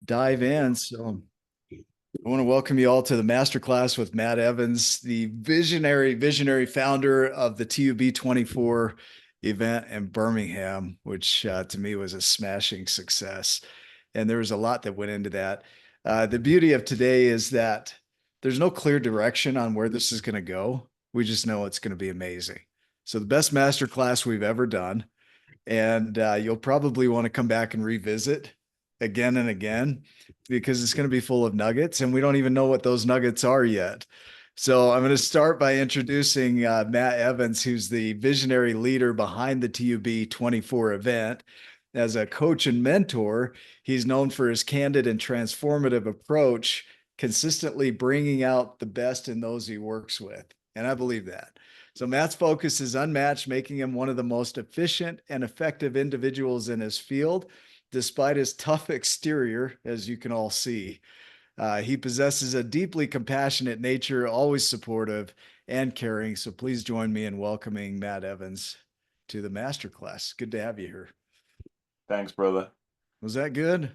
dive in. So I want to welcome you all to the Masterclass with Matt Evans, the visionary founder of the TUB24 event in Birmingham, which to me was a smashing success. And there was a lot that went into that. The beauty of today is that there's no clear direction on where this is going to go. We just know it's going to be amazing. So the best masterclass we've ever done. And you'll probably want to come back and revisit again and again because it's going to be full of nuggets, and we don't even know what those nuggets are yet. So I'm going to start by introducing Matt Evans, who's the visionary leader behind the TUB24 event. As a coach and mentor, he's known for his candid and transformative approach, consistently bringing out the best in those he works with. And I believe that. So Matt's focus is unmatched, making him one of the most efficient and effective individuals in his field, despite his tough exterior, as you can all see. He possesses a deeply compassionate nature, always supportive and caring. So please join me in welcoming Matt Evans to the masterclass. Good to have you here. Thanks, brother. Was that good?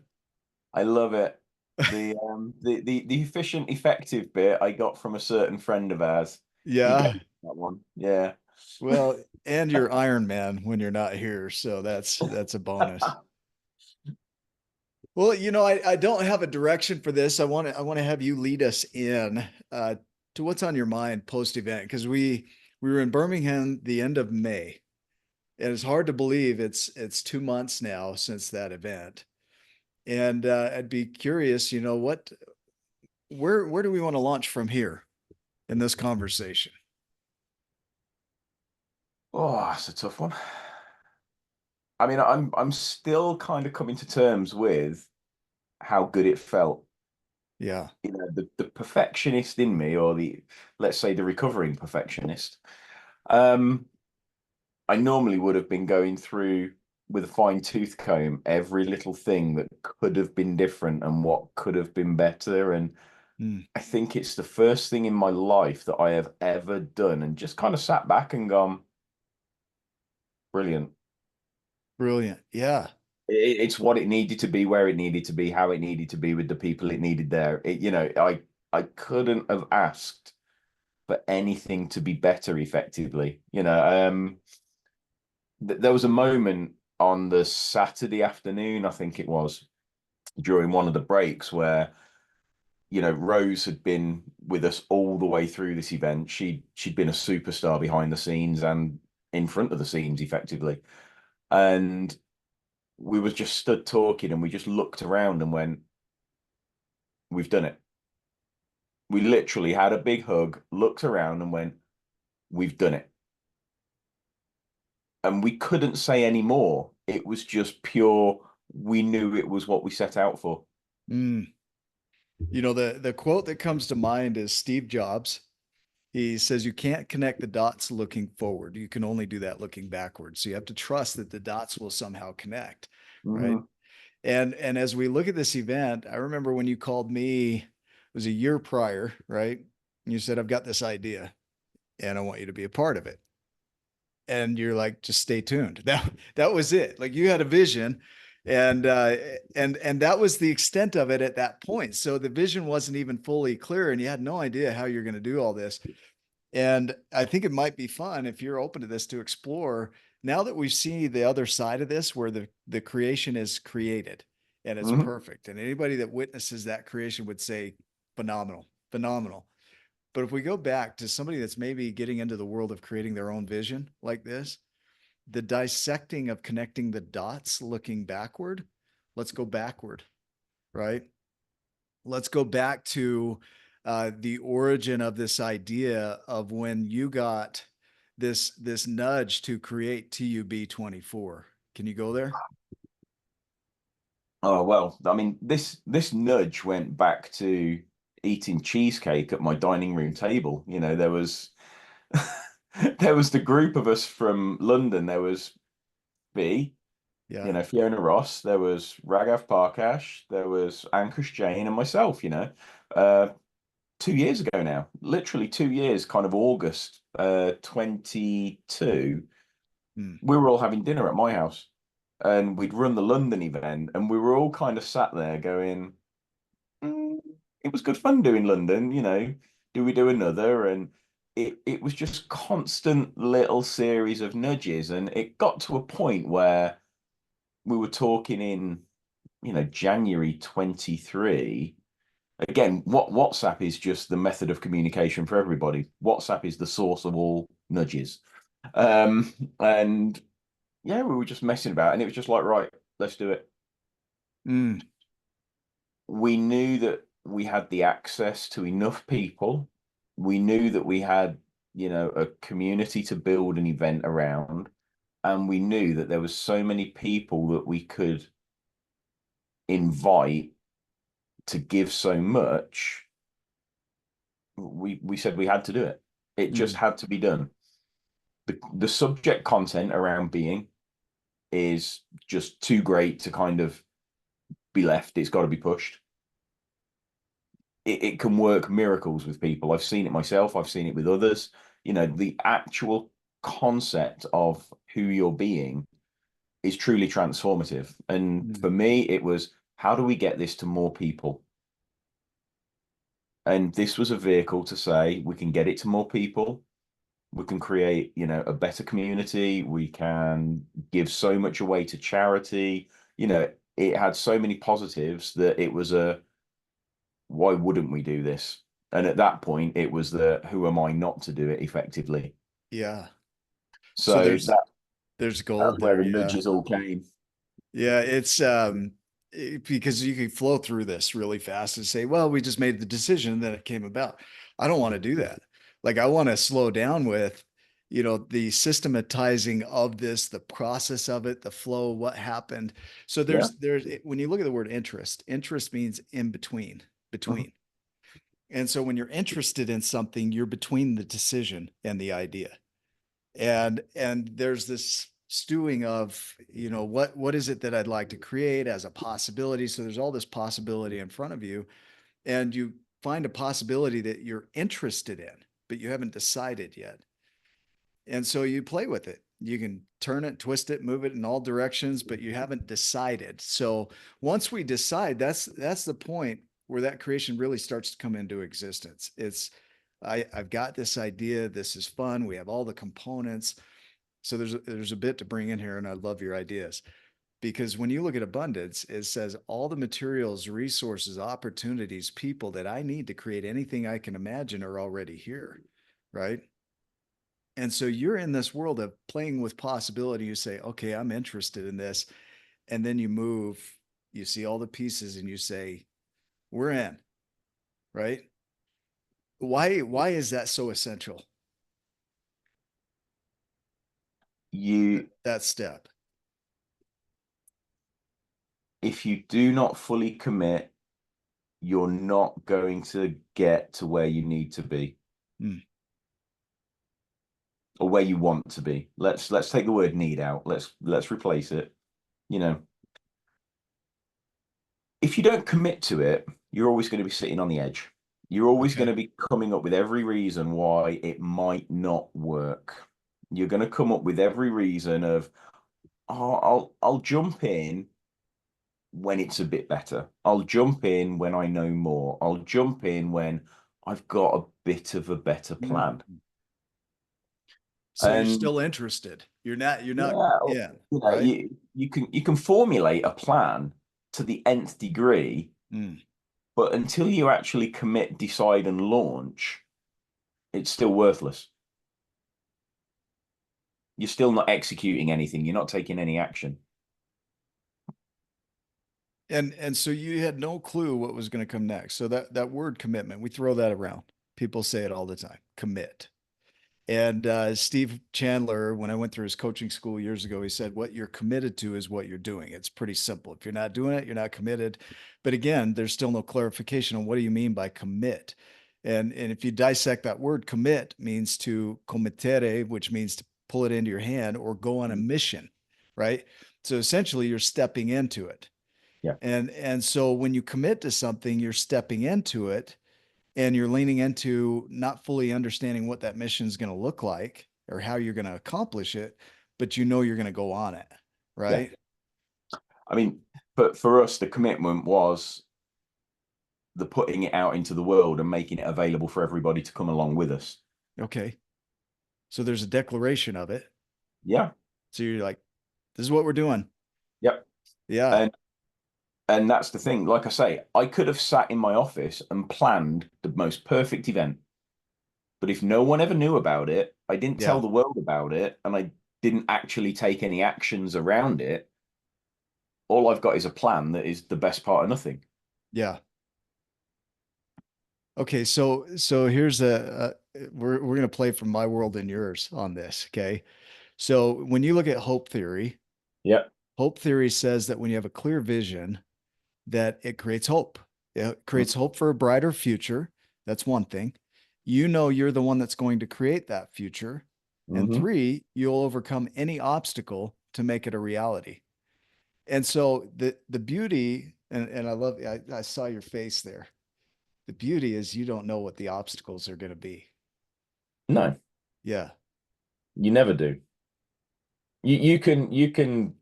I love it. The efficient, effective bit I got from a certain friend of ours. He gave Yeah. me that one. Yeah. Well, and you're Iron Man when you're not here, so that's a bonus. Well, I don't have a direction for this. I want to have you lead us in to what's on your mind post event, because we were in Birmingham the end of May, and it's hard to believe it's 2 months now since that event. And I'd be curious, where do we want to launch from here in this conversation? Oh, that's a tough one. I mean, I'm still kind of coming to terms with how good it felt. Yeah. You know, the perfectionist in me, or let's say the recovering perfectionist. Um, I normally would have been going through with a fine tooth comb every little thing that could have been different and what could have been better. And Hmm. I think it's the first thing in my life that I have ever done and just kind of sat back and gone, brilliant. Brilliant. Yeah. It's what it needed to be, where it needed to be, how it needed to be with the people it needed there. I couldn't have asked for anything to be better effectively. There was a moment on the Saturday afternoon, I think it was, during one of the breaks where Rose had been with us all the way through this event. She'd been a superstar behind the scenes and in front of the scenes effectively. And we was just stood talking and we just looked around and went, we've done it. We literally had a big hug, looked around and went, we've done it. And we couldn't say any more. It was just pure, we knew it was what we set out for. Mm. The quote that comes to mind is Steve Jobs. He says you can't connect the dots looking forward. You can only do that looking backwards. So you have to trust that the dots will somehow connect, right? Hmm. And as we look at this event, I remember when you called me, it was a year prior, right? And you said, I've got this idea and I want you to be a part of it. And you're like, just stay tuned. That was it. Like you had a vision, and and that was the extent of it at that point. So the vision wasn't even fully clear, and you had no idea how you're going to do all this. And I think it might be fun if you're open to this to explore now that we see the other side of this, where the creation is created and it's Hmm. perfect. And anybody that witnesses that creation would say, phenomenal, phenomenal. But if we go back to somebody that's maybe getting into the world of creating their own vision like this, the dissecting of connecting the dots looking backward, let's go backward, right? Let's go back to the origin of this idea of when you got this nudge to create TUB24. Can you go there? Oh well, I mean, this nudge went back to eating cheesecake at my dining room table. There was there was the group of us from London. There was B, Yeah. Fiona Ross. There was Raghav Parkash. There was Ankush Jain and myself. Uh, 2 years ago now, literally 2 years, kind of August 22. Hmm. We were all having dinner at my house. and we'd run the London event, and we were all kind of sat there going, "Mm, it was good fun doing London, do we do another?" And it was just constant little series of nudges, and it got to a point where we were talking in, January 23. Again, what WhatsApp is just the method of communication for everybody. WhatsApp is the source of all nudges. And yeah, we were just messing about, and it was just like, right, let's do it. Mm, We knew that we had the access to enough people. We knew that we had, a community to build an event around, and we knew that there was so many people that we could invite to give so much. We said we had to do it. It just mm, had to be done. The subject content around being is just too great to kind of be left. It's got to be pushed. It can work miracles with people. I've seen it myself. I've seen it with others. The actual concept of who you're being is truly transformative. And mm. for me, it was, how do we get this to more people? And this was a vehicle to say we can get it to more people. We can create, a better community. We can give so much away to charity. It had so many positives that it was a, why wouldn't we do this? And at that point, it was the, who am I not to do it effectively? Yeah. So So there's that's gold where there. the Yeah. nudges all came. Yeah, because you can flow through this really fast and say, well, we just made the decision that it came about. I don't want to do that. Like I want to slow down with, the systematizing of this, the process of it, the flow, what happened. So Yeah. there's when you look at the word interest means in between, Mhm. between. And so when you're interested in something, you're between the decision and the idea. And there's this stewing of, what is it that I'd like to create as a possibility. So there's all this possibility in front of you, and you find a possibility that you're interested in, but you haven't decided yet. And so you play with it. You can turn it, twist it, move it in all directions, but you haven't decided. So once we decide, that's the point where that creation really starts to come into existence. I've got this idea. This is fun. We have all the components. So there's a bit to bring in here, and I love your ideas, because when you look at abundance, it says all the materials, resources, opportunities, people that I need to create anything I can imagine are already here, right? And so you're in this world of playing with possibility. You say, okay, I'm interested in this. And then you move, you see all the pieces and you say, we're in, right? Why is that so essential? You, That step. if you do not fully commit, you're not going to get to where you need to be Hmm. or where you want to be. Let's take the word need out. Let's replace it. You know, if you don't commit to it, you're always going to be sitting on the edge. You're always going Okay. to be coming up with every reason why it might not work. You're going to come up with every reason of, oh, I'll jump in when it's a bit better. I'll jump in when I know more. I'll jump in when I've got a bit of a better plan. Mhm. So you're And still interested. You're not yeah, in, you know, right? you can formulate a plan to the nth degree, Mm. but until you actually commit, decide, and launch, it's still worthless. You're still not executing anything. You're not taking any action. And so you had no clue what was going to come next. So that word commitment, we throw that around. People say it all the time. Commit. And Steve Chandler, when I went through his coaching school years ago, he said, what you're committed to is what you're doing. It's pretty simple. If you're not doing it, you're not committed. But again, there's still no clarification on what do you mean by commit. And if you dissect that word, commit means to committere, which means to pull it into your hand or go on a Mm. mission, right? So essentially, you're stepping into it. Yeah, And so when you commit to something, you're stepping into it and you're leaning into not fully understanding what that mission is going to look like or how you're going to accomplish it, but you know you're going to go on it, yeah. right? I mean, but for us, the commitment was the putting it out into the world and making it available for everybody to come along with us. Okay. So there's a declaration of it. Yeah. So you're like, this is what we're doing. Yep. Yeah. And that's the thing. Like I say, I could have sat in my office and planned the most perfect event. But if no one ever knew about it, I didn't tell Yeah. the world about it, and I didn't actually take any actions around it, all I've got is a plan that is the best part of nothing. Yeah. Okay. So here's we're going to play from my world and yours on this. Okay. So when you look at Yep. hope theory says that when you have a clear vision, that it creates hope. It creates hope for a brighter future. That's one thing. You know, you're the one that's going to create that future. And Mm-hmm. three, you'll overcome any obstacle to make it a reality. And so the beauty, and I love, I saw your face there. The beauty is you don't know what the obstacles are going to be. No, Yeah. you never do. You can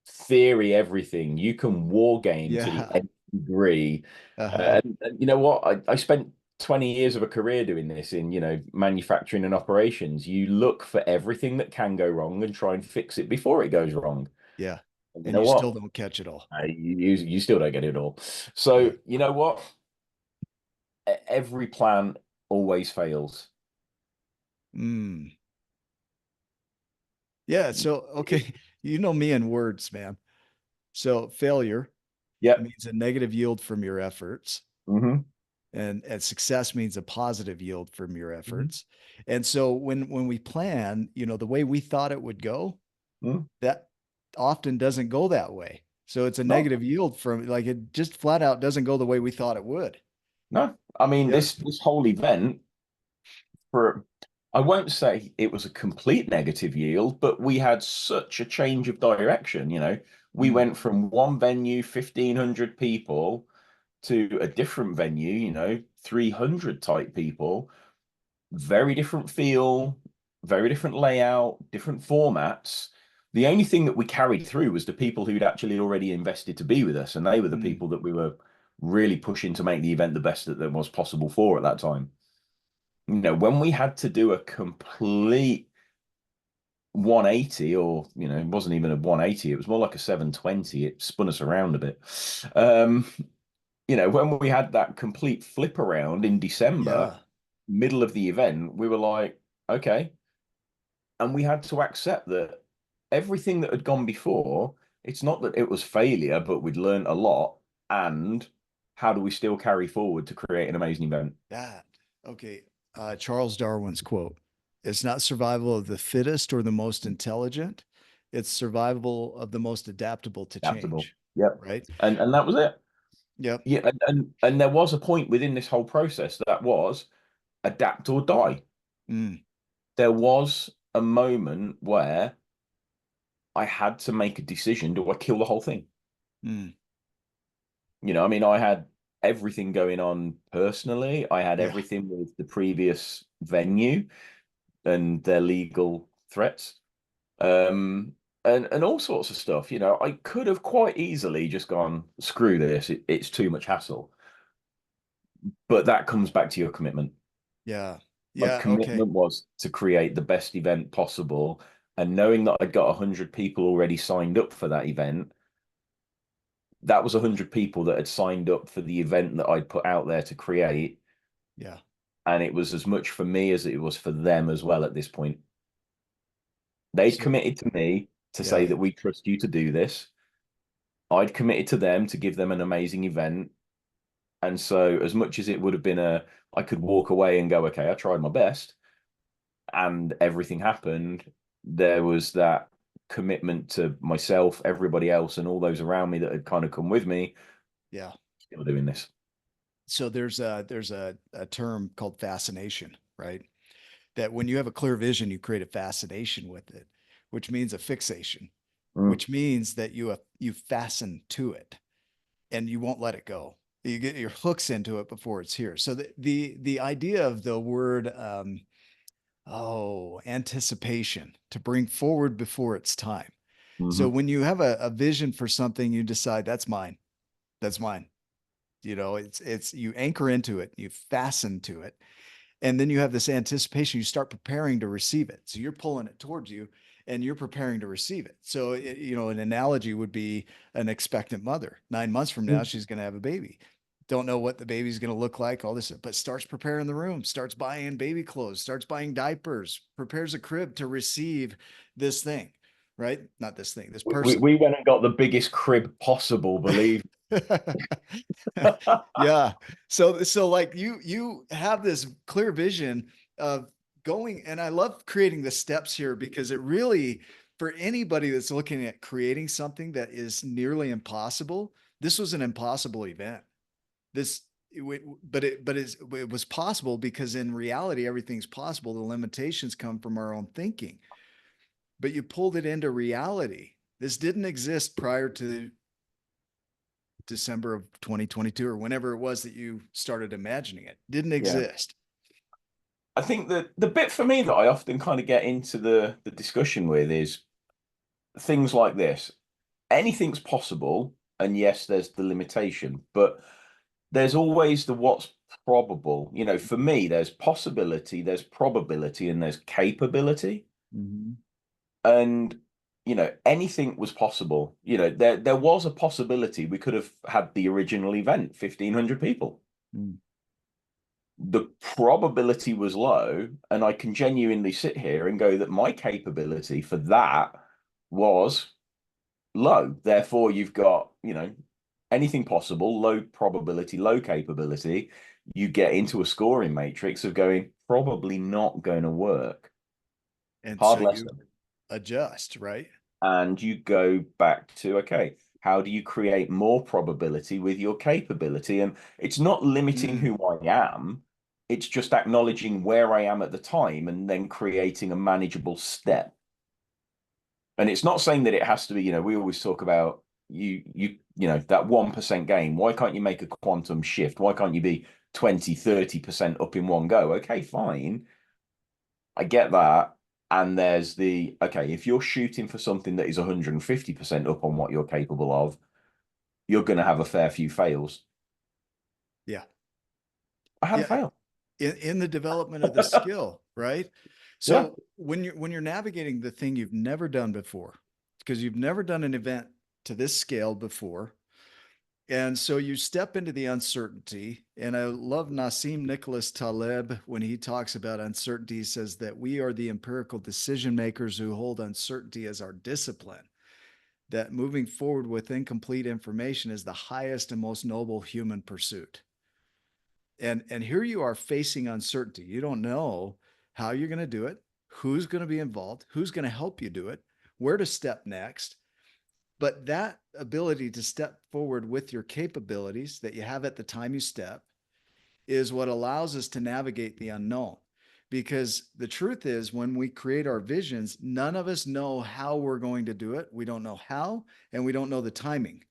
theory everything. You can war game to the Yeah. nth degree. Uh-huh. And you know what? I spent 20 years of a career doing this in, manufacturing and operations. You look for everything that can go wrong and try and fix it before it goes wrong. Yeah. And you And know you still what? don't catch it all. You still don't get it all. So Yeah. you know what? Every plan always fails. Mm. Yeah. So, okay. You know me in words, man. So failure Yep. means a negative yield from your efforts, Hmm. and success means a positive yield from your Hmm. efforts. And so when we plan, the way we thought it would go, that often doesn't go that way. So it's a No, negative yield from, like, it just flat out doesn't go the way we thought it would. no. I mean, Yeah. this whole event for I won't say it was a complete negative yield, but we had such a change of direction. We Mm, went from one venue, 1,500 people, to a different venue, 300 type people, very different feel, very different layout, different formats. The only thing that we carried through was the people who'd actually already invested to be with us, and they were the mm, people that we were really pushing to make the event the best that there was possible for at that time. When we had to do a complete 180, or it wasn't even a 180, it was more like a 720. It spun us around a bit. Um, when we had that complete flip around in December, yeah. middle of the event, we were like, okay. And we had to accept that everything that had gone before, it's not that it was failure, but we'd learned a lot. And how do we still carry forward to create an amazing event? That. Okay. Charles Darwin's quote: "It's not survival of the fittest or the most intelligent. It's survival of the most adaptable to Adaptable. change." Yep. Right? And that was it. Yep. Yeah, and there was a point within this whole process that was adapt or die. Mm, There was a moment where I had to make a decision: do I kill the whole thing? mm, I mean, I had everything going on personally. I had yeah. everything with the previous venue and their legal threats, and all sorts of stuff. I could have quite easily just gone, screw this. It's too much hassle. But that comes back to your commitment. Yeah. My Yeah. Okay. commitment was to create the best event possible. And knowing that I'd got 100 people already signed up for that event, that was 100 people that had signed up for the event that I'd put out there to create. Yeah. And it was as much for me as it was for them as well at this point. They'd So, committed to me to say yeah. that we trust you to do this. I'd committed to them to give them an amazing event. And so, as much as it would have been I could walk away and go, okay, I tried my best, and everything happened, there was that commitment to myself, everybody else, and all those around me that had kind of come with me, Yeah. still doing this. So there's a term called fascination, right? That when you have a clear vision, you create a fascination with it, which means a fixation, Mm. which means that you fasten to it and you won't let it go. You get your hooks into it before it's here. So the idea of the word anticipation, to bring forward before it's time. So Hmm. when you have a vision for something, you decide that's mine. That's mine. You know, it's you anchor into it, you fasten to it, and then you have this anticipation. You start preparing to receive it. So you're pulling it towards you, and you're preparing to receive it. So you know, an analogy would be an expectant mother. 9 months from now, she's going to have a baby. Don't know what the baby's going to look like, all this, but starts preparing the room, starts buying baby clothes, starts buying diapers, prepares a crib to receive this thing, right? Not this thing, this person. We went and got the biggest crib possible, believe. Yeah. So like you have this clear vision of going, and I love creating the steps here because it really, for anybody that's looking at creating something that is nearly impossible, this was an impossible event. This it was possible because in reality everything's possible. The limitations come from our own thinking. But you pulled it into reality. This didn't exist prior to December of 2022 or whenever it was that you started imagining it. Didn't Yeah. exist. I think that the bit for me that I often kind of get into the discussion with is things like this. Anything's possible, and yes, there's the limitation, but there's always the what's probable. You know, for me, there's possibility, there's probability, and there's capability. Mhm. And you know, anything was possible. You know, there was a possibility we could have had the original event, 1,500 people. Mm. The probability was low, and I can genuinely sit here and go that my capability for that was low. Therefore, you've got, you know, anything possible, low probability, low capability. You get into a scoring matrix of going, probably not going to work. And so Hard you lesson. adjust, right? And you go back to, okay, how do you create more probability with your capability? And it's not limiting Mm. who I am, it's just acknowledging where I am at the time and then creating a manageable step. And it's not saying that it has to be, you know, we always talk about you know, that 1% gain. Why can't you make a quantum shift? Why can't you be 20, 30% up in one go? Okay, fine. I get that. And there's the, okay, if you're shooting for something that is 150% up on what you're capable of, you're going to have a fair few fails. Yeah. I had a Yeah. fail. In the development of the skill, right? Yeah. So when you're navigating the thing you've never done before, because you've never done an event to this scale before, and so you step into the uncertainty. And I love Nassim Nicholas Taleb when he talks about uncertainty. He says that we are the empirical decision makers who hold uncertainty as our discipline, that moving forward with incomplete information is the highest and most noble human pursuit. And here you are facing uncertainty. You don't know how you're going to do it, who's going to be involved, who's going to help you do it, where to step next. But that ability to step forward with your capabilities that you have at the time you step is what allows us to navigate the unknown. Because the truth is, when we create our visions, none of us know how we're going to do it. We don't know how, and we don't know the timing,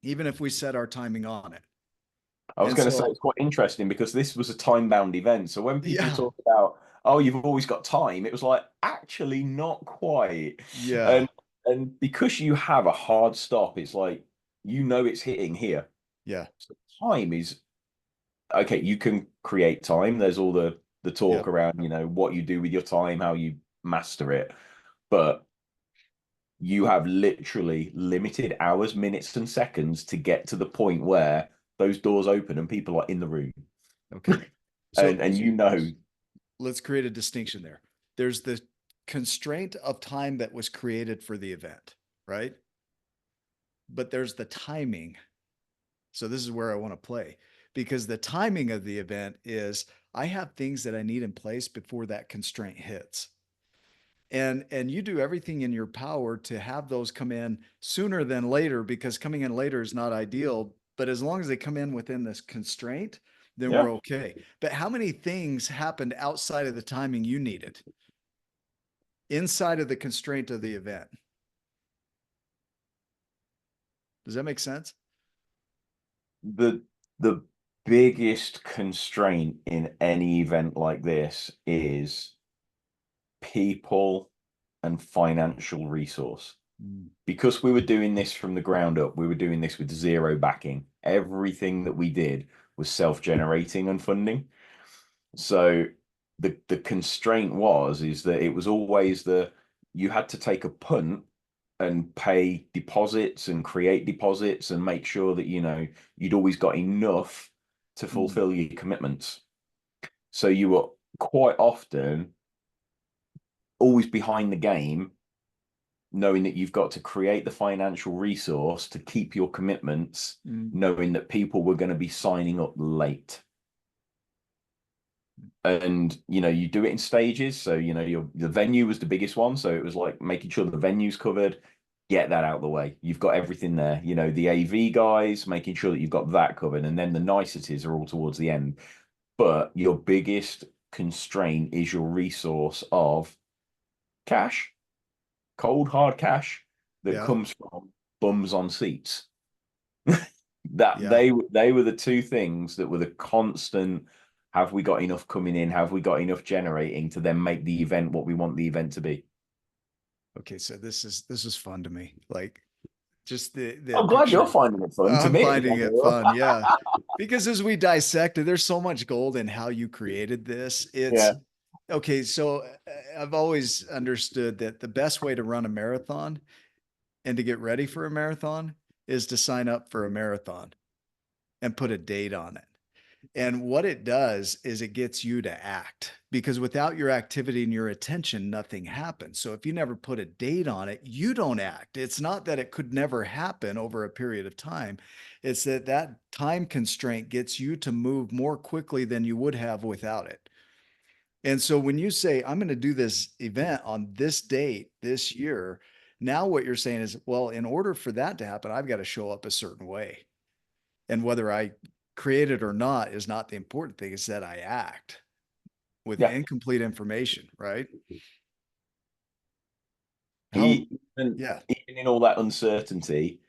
even if we set our timing on it. I was And going to say so, it's quite interesting because this was a time-bound event. So when people yeah, talk about, oh, you've always got time, it was like, actually not quite. yeah, And because you have a hard stop, it's like you know it's hitting here. yeah, So time is okay, you can create time. There's all the talk yep. around, you know, what you do with your time, how you master it. But you have literally limited hours, minutes, and seconds to get to the point where those doors open and people are in the room. Okay. So And you know, let's create a distinction there. There's the constraint of time that was created for the event, right? But there's the timing. So this is where I want to play because the timing of the event is I have things that I need in place before that constraint hits. And you do everything in your power to have those come in sooner than later because coming in later is not ideal, but as long as they come in within this constraint, then yeah, we're okay. But how many things happened outside of the timing you needed inside of the constraint of the event? Does that make sense? the the biggest constraint in any event like this is people and financial resource. Mm. Because we were doing this from the ground up, we were doing this with zero backing. Everything that we did was self-generating and funding. So the constraint was is that it was always you had to take a punt and pay deposits and create deposits and make sure that you'd always got enough to Mm. fulfill your commitments. So you were quite often always behind the game, knowing that you've got to create the financial resource to keep your commitments, Mm. knowing that people were going to be signing up late. And you do it in stages. So the venue was the biggest one, so it was like making sure the venue's covered, get that out of the way. You've got everything there. The AV guys, making sure that you've got that covered, and then the niceties are all towards the end. But your biggest constraint is your resource of cash, cold hard cash that Yeah. comes from bums on seats. That Yeah. they were the two things that were the constant. Have we got enough coming in? Have we got enough generating to then make the event what we want the event to be? Okay. So this is fun to me. Like just the I'm glad you're picture. finding it fun. To I'm me, it was finding like, it fun. Yeah. Because as we dissect it, there's so much gold in how you created this. yeah, It's okay. So I've always understood that the best way to run a marathon and to get ready for a marathon is to sign up for a marathon and put a date on it. And what it does is it gets you to act because without your activity and your attention, nothing happens. So if you never put a date on it, you don't act. It's not that it could never happen over a period of time. It's that that time constraint gets you to move more quickly than you would have without it. And so when you say, I'm going to do this event on this date this year, now what you're saying is, well, in order for that to happen, I've got to show up a certain way. And whether I create it or not is not the important thing. It's that I act with yeah. incomplete information, right? How, Even yeah. even in all that uncertainty,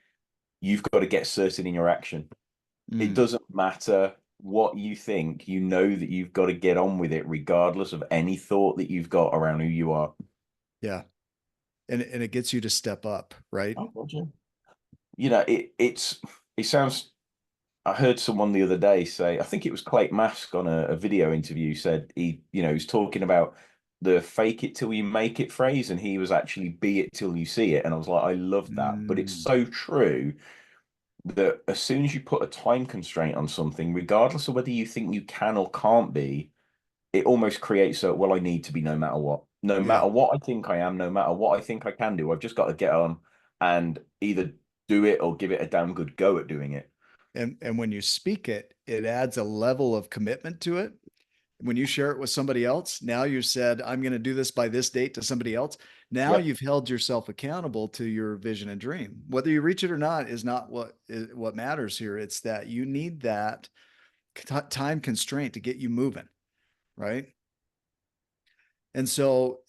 you've got to get certain in your action. It Mm, doesn't matter what you think. You know that you've got to get on with it, regardless of any thought that you've got around who you are. yeah. And it gets you to step up, right? Oh, gotcha. It sounds. I heard someone the other day say, I think it was Clayton Mask on a video interview, said he's talking about the fake it till you make it phrase, and he was actually be it till you see it. And I was like, I love that. But it's Mm, so true that as soon as you put a time constraint on something, regardless of whether you think you can or can't be, it almost creates a, well, I need to be no matter what. No yeah. matter what I think I am, no matter what I think I can do, I've just got to get on and either do it or give it a damn good go at doing it. And when you speak it, it adds a level of commitment to it. When you share it with somebody else, now you said, I'm going to do this by this date to somebody else. Now Yep. you've held yourself accountable to your vision and dream. Whether you reach it or not is not what matters here. It's that you need that time constraint to get you moving, right? And so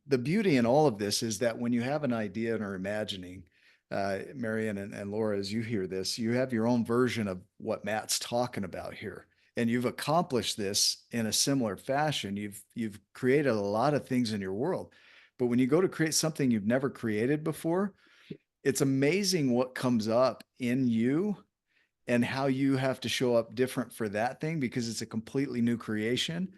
the beauty in all of this is that when you have an idea and are imagining, Marion and Laura, as you hear this, you have your own version of what Matt's talking about here. And you've accomplished this in a similar fashion. You've created a lot of things in your world. But when you go to create something you've never created before, it's amazing what comes up in you and how you have to show up different for that thing because it's a completely new creation.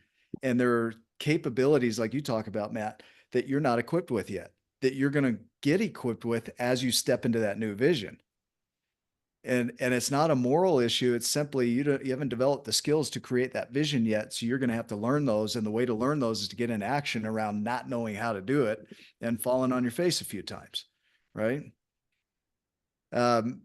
And there are capabilities, like you talk about, Matt, that you're not equipped with yet, that you're going to get equipped with as you step into that new vision. And it's not a moral issue. It's simply you haven't developed the skills to create that vision yet. So you're going to have to learn those. And the way to learn those is to get in action around not knowing how to do it and falling on your face a few times. Right. Um,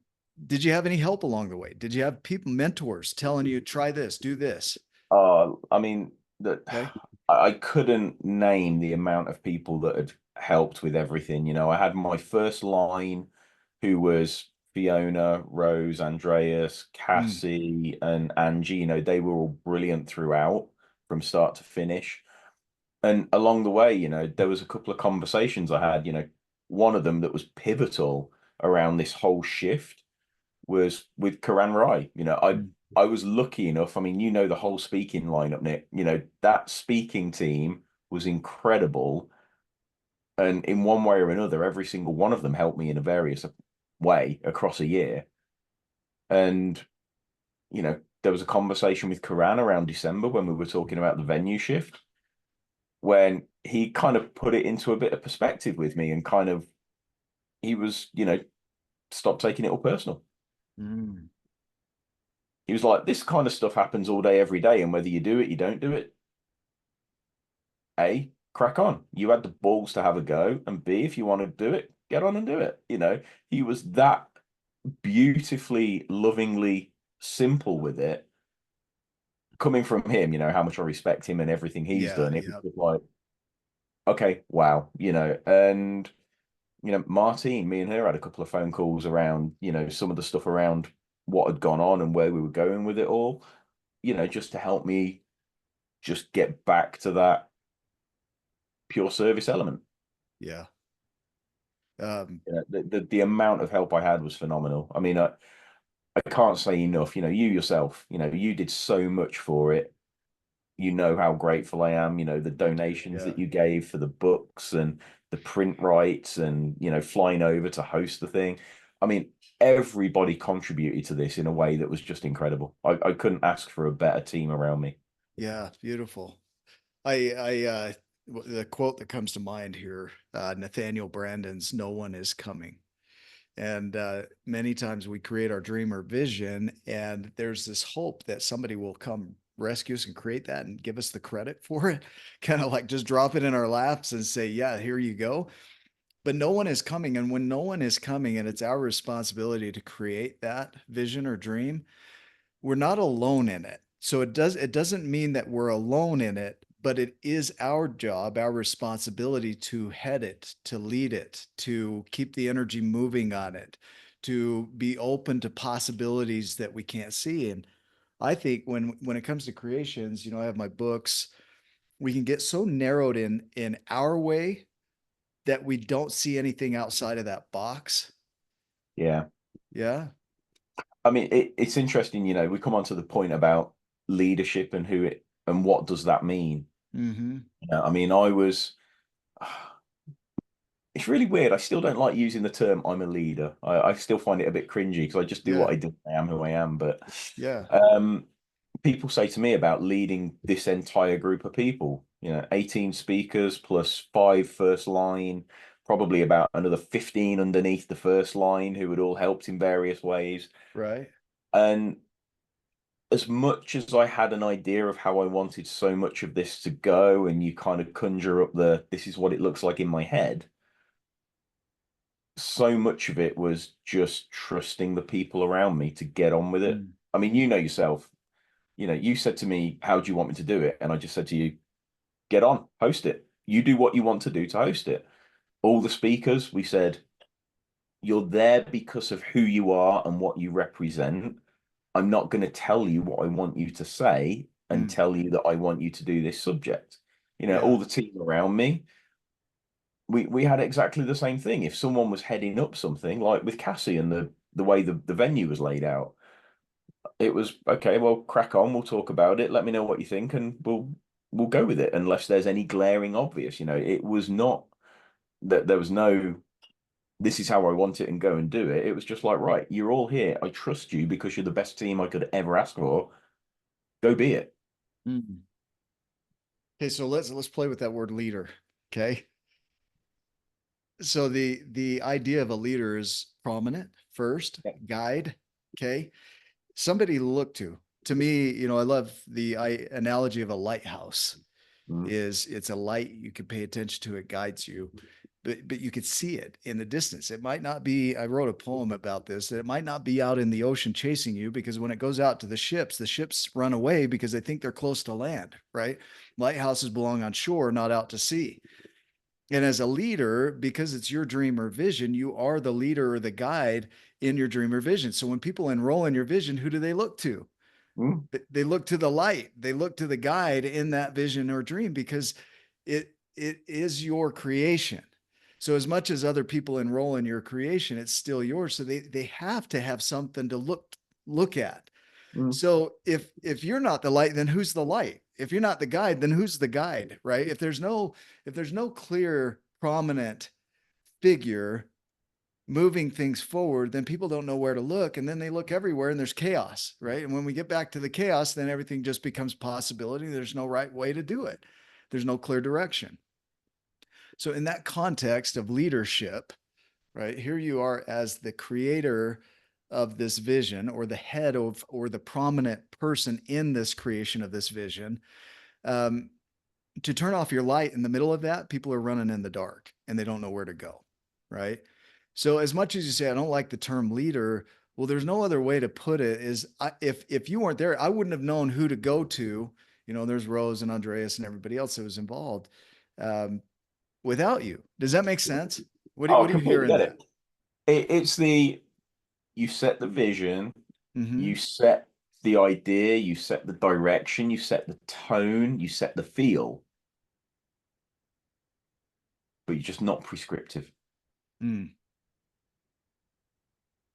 did you have any help along the way? Did you have people, mentors telling you, try this, do this? I mean, that Okay. I couldn't name the amount of people that had helped with everything. I had my first line, who was Fiona, Rose, Andreas, Mm, Cassie, and Angie. They were all brilliant throughout from start to finish. And along the way, there was a couple of conversations I had, one of them that was pivotal around this whole shift was with Karan Rai. mm, I was lucky enough. I mean, the whole speaking lineup, Nick. That speaking team was incredible. And in one way or another, every single one of them helped me in a various way across a year. And, there was a conversation with Karan around December when we were talking about the venue shift, when he kind of put it into a bit of perspective with me and kind of, he was, stop taking it all personal. Mm. He was like, this kind of stuff happens all day, every day. And whether you do it, you don't do it, A, crack on. You had the balls to have a go. And B, if you want to do it, get on and do it. He was that beautifully, lovingly simple with it. Coming from him, how much I respect him and everything he's Yeah, done. It was yeah, just like, okay, wow, and Martine, me and her had a couple of phone calls around, some of the stuff around what had gone on and where we were going with it all, just to help me just get back to that pure service element. yeah. Um, The amount of help I had was phenomenal. I mean, I can't say enough. You yourself, you did so much for it. You know how grateful I am. The donations yeah, that you gave for the books and the print rights and, flying over to host the thing. I mean, everybody contributed to this in a way that was just incredible. I couldn't ask for a better team around me. yeah, beautiful. I the quote that comes to mind here, Nathaniel Brandon's "No one is coming." And many times we create our dream or vision, and there's this hope that somebody will come rescue us and create that and give us the credit for it, kind of like just drop it in our laps and say, yeah, here you go. But no one is coming. And when no one is coming, and it's our responsibility to create that vision or dream, we're not alone in it. So it doesn't mean that we're alone in it, but it is our job, our responsibility to head it, to lead it, to keep the energy moving on it, to be open to possibilities that we can't see. And I think when it comes to creations, I have my books, we can get so narrowed in our way that we don't see anything outside of that box. Yeah. Yeah. I mean, it's interesting, we come on to the point about leadership and who it and what does that mean? Mm-hmm. I mean, it's really weird. I still don't like using the term I'm a leader. I still find it a bit cringy because I just do what Yeah. I do. I am who I am. But Yeah. um, people say to me about leading this entire group of people, 18 speakers plus five first line, probably about another 15 underneath the first line who had all helped in various ways. Right. And as much as I had an idea of how I wanted so much of this to go, and you kind of conjure up this is what it looks like in my head, so much of it was just trusting the people around me to get on with it. Mm. I mean, you know yourself, you said to me, how do you want me to do it? And I just said to you, get on, host it. You do what you want to do to host it. All the speakers, we said, you're there because of who you are and what you represent. I'm not going to tell you what I want you to say and Mm. tell you that I want you to do this subject. Yeah. All the team around me, we had exactly the same thing. If someone was heading up something, like with Cassie and the way the venue was laid out, it was okay, well, crack on, we'll talk about it. Let me know what you think, and we'll go with it, unless there's any glaring obvious. It was not that there was no this is how I want it and go and do it. It was just like, right, you're all here. I trust you because you're the best team I could ever ask for. Go be it. Mm. Okay, so let's play with that word leader. Okay. So the idea of a leader is prominent, first, Yeah. guide, okay? Somebody to look to. To me, I love the analogy of a lighthouse. Mm, Is it's a light, you can pay attention to, it guides you, but you could see it in the distance. It might not be, I wrote a poem about this, that it might not be out in the ocean chasing you, because when it goes out to the ships run away because they think they're close to land, right? Lighthouses belong on shore, not out to sea. And as a leader, because it's your dream or vision, you are the leader or the guide in your dream or vision. So when people enroll in your vision, who do they look to? mm, They look to the light. They look to the guide in that vision or dream, because it is your creation. So as much as other people enroll in your creation, it's still yours. So they have to have something to look at. mm, So if you're not the light, then who's the light? If you're not the guide, then who's the guide, right? If there's no clear prominent figure moving things forward, then people don't know where to look. And then they look everywhere and there's chaos, right? And when we get back to the chaos, then everything just becomes possibility. There's no right way to do it. There's no clear direction. So in that context of leadership, right, here you are as the creator of this vision, or the head of, or the prominent person in this creation of this vision. Um, to turn off your light in the middle of that, people are running in the dark and they don't know where to go, right? So as much as you say I don't like the term leader, well, there's no other way to put it. Is if you weren't there, I wouldn't have known who to go to. You know, there's Rose and Andreas and everybody else that was involved um, without you. Does that make sense? Oh, I What do you hear completely in get that? it. It's you set the vision, Mm-hmm. you set the idea, you set the direction, you set the tone, you set the feel, but you're just not prescriptive. Mm.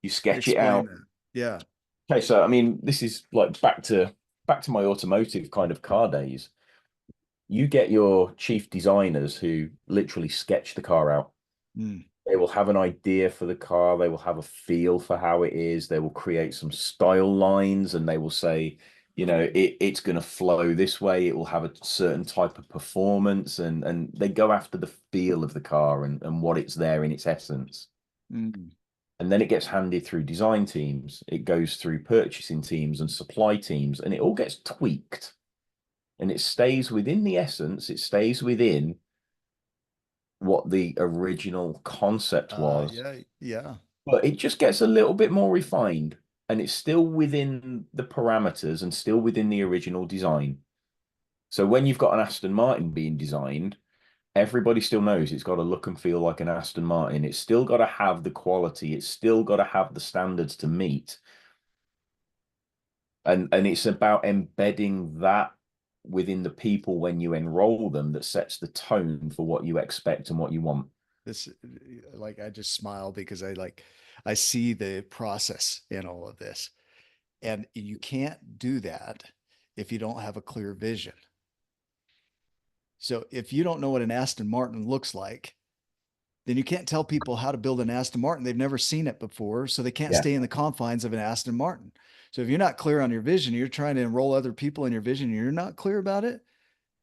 You sketch it Explain out. that. Yeah. Okay, so I mean, this is like back to my automotive kind of car days. You get your chief designers who literally sketch the car out. Mm. They will have an idea for the car. They will have a feel for how it is. They will create some style lines and they will say, it's going to flow this way. It will have a certain type of performance. And they go after the feel of the car and what it's there in its essence. Mm. And then it gets handed through design teams. It goes through purchasing teams and supply teams, and it all gets tweaked. And it stays within the essence. It stays within what the original concept was, Yeah. Yeah. but it just gets a little bit more refined and it's still within the parameters and still within the original design. So when you've got an Aston Martin being designed, everybody still knows it's got to look and feel like an Aston Martin. It's still got to have the quality, it's still got to have the standards to meet. And it's about embedding that within the people when you enroll them that sets the tone for what you expect and what you want. This, like, I just smile because I see the process in all of this. And you can't do that if you don't have a clear vision. So if you don't know what an Aston Martin looks like, then you can't tell people how to build an Aston Martin. They've never seen it before, so they can't Yeah. stay in the confines of an Aston Martin. So if you're not clear on your vision, you're trying to enroll other people in your vision, and you're not clear about it,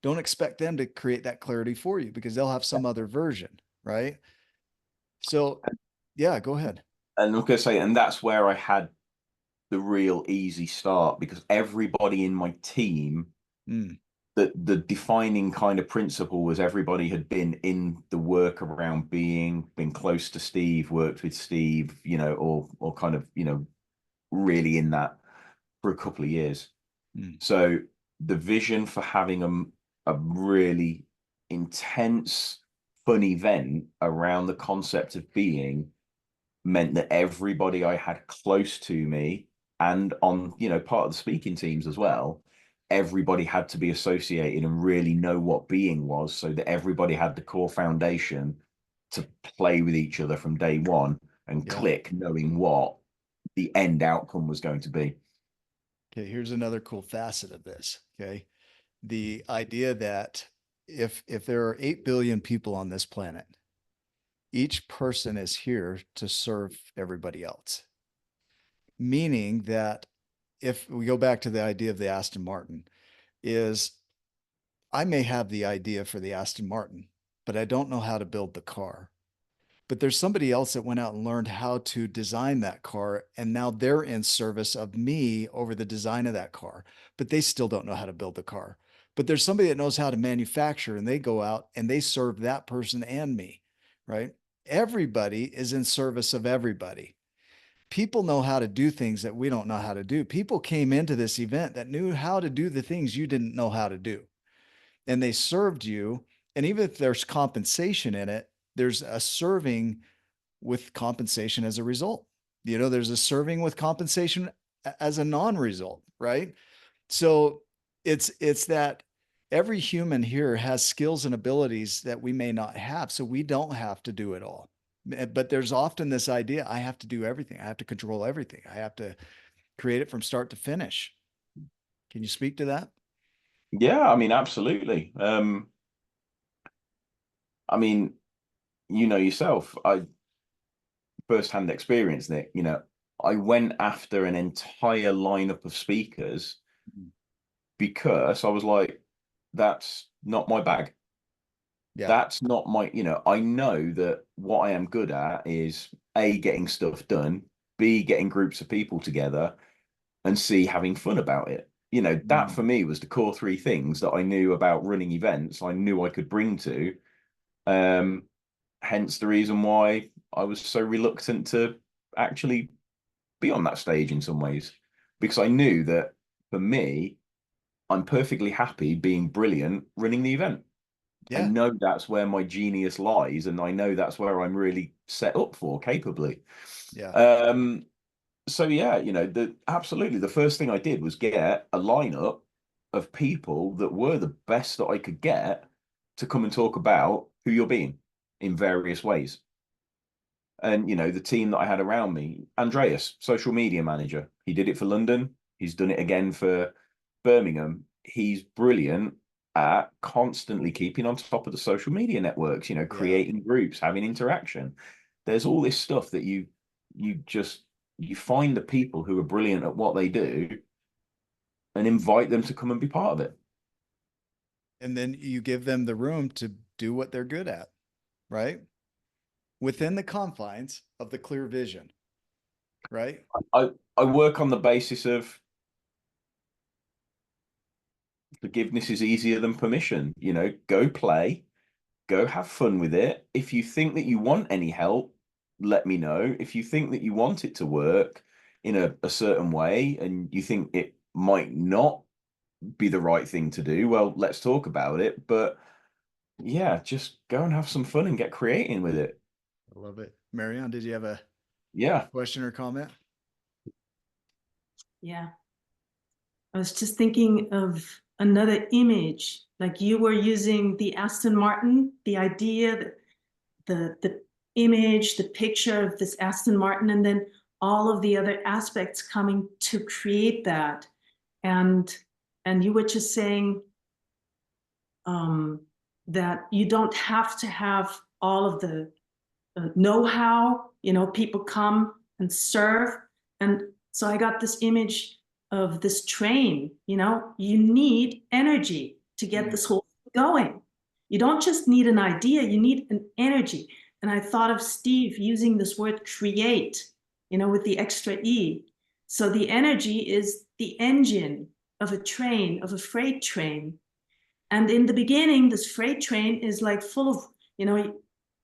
don't expect them to create that clarity for you because they'll have some other version, right? So, yeah, go ahead. And I'm going to say, and that's where I had the real easy start because everybody in my team, Mm, the defining kind of principle was everybody had been in the work around been close to Steve, worked with Steve, or kind of, really in that for a couple of years. mm. So the vision for having a really intense, fun event around the concept of being meant that everybody I had close to me and on, part of the speaking teams as well, everybody had to be associated and really know what being was so that everybody had the core foundation to play with each other from day one and Yeah. click knowing what the end outcome was going to be. Okay, here's another cool facet of this. Okay. The idea that if there are 8 billion people on this planet, each person is here to serve everybody else. Meaning that if we go back to the idea of the Aston Martin, is I may have the idea for the Aston Martin, but I don't know how to build the car. But there's somebody else that went out and learned how to design that car, and now they're in service of me over the design of that car, but they still don't know how to build the car. But there's somebody that knows how to manufacture, and they go out and they serve that person and me, right? Everybody is in service of everybody. People know how to do things that we don't know how to do. People came into this event that knew how to do the things you didn't know how to do, and they served you. And even if there's compensation in it, there's a serving with compensation as a result. There's a serving with compensation as a non-result, right? So it's that every human here has skills and abilities that we may not have, so we don't have to do it all. But there's often this idea, I have to do everything. I have to control everything. I have to create it from start to finish. Can you speak to that? Yeah, I mean, absolutely. I mean, you know yourself, I first-hand experience, Nick, I went after an entire lineup of speakers Mhm. because I was like, that's not my bag. Yeah. That's not my, I know that what I am good at is A, getting stuff done, B, getting groups of people together, and C, having fun about it. That for Mm. me was the core three things that I knew about running events, I knew I could bring to. Um, Hence the reason why I was so reluctant to actually be on that stage in some ways, because I knew that for me, I'm perfectly happy being brilliant running the event. I Yeah. know that's where my genius lies, and I know that's where I'm really set up for capably. Yeah. Um, so yeah, the absolutely the first thing I did was get a lineup of people that were the best that I could get to come and talk about who you're being in various ways. And the team that I had around me, Andreas, social media manager, he did it for London. He's done it again for Birmingham. He's brilliant at constantly keeping on top of the social media networks, Yeah. creating groups, having interaction. There's all this stuff that you just you find the people who are brilliant at what they do and invite them to come and be part of it. And then you give them the room to do what they're good at, right? Within the confines of the clear vision, right? I work on the basis of forgiveness is easier than permission. Go play, go have fun with it. If you think that you want any help, let me know. If you think that you want it to work in a certain way and you think it might not be the right thing to do, well, let's talk about it. But yeah, just go and have some fun and get creating with it. I love it. Marianne, did you have a Yeah. question or comment? Yeah. I was just thinking of another image, like you were using the Aston Martin, the idea, the image, the picture of this Aston Martin, and then all of the other aspects coming to create that. And you were just saying that you don't have to have all of the know-how, people come and serve. And so I got this image of this train, you need energy to get this whole thing going. You don't just need an idea, you need an energy. And I thought of Steve using this word create, with the extra E. So the energy is the engine of a train, of a freight train. And in the beginning, this freight train is like full of,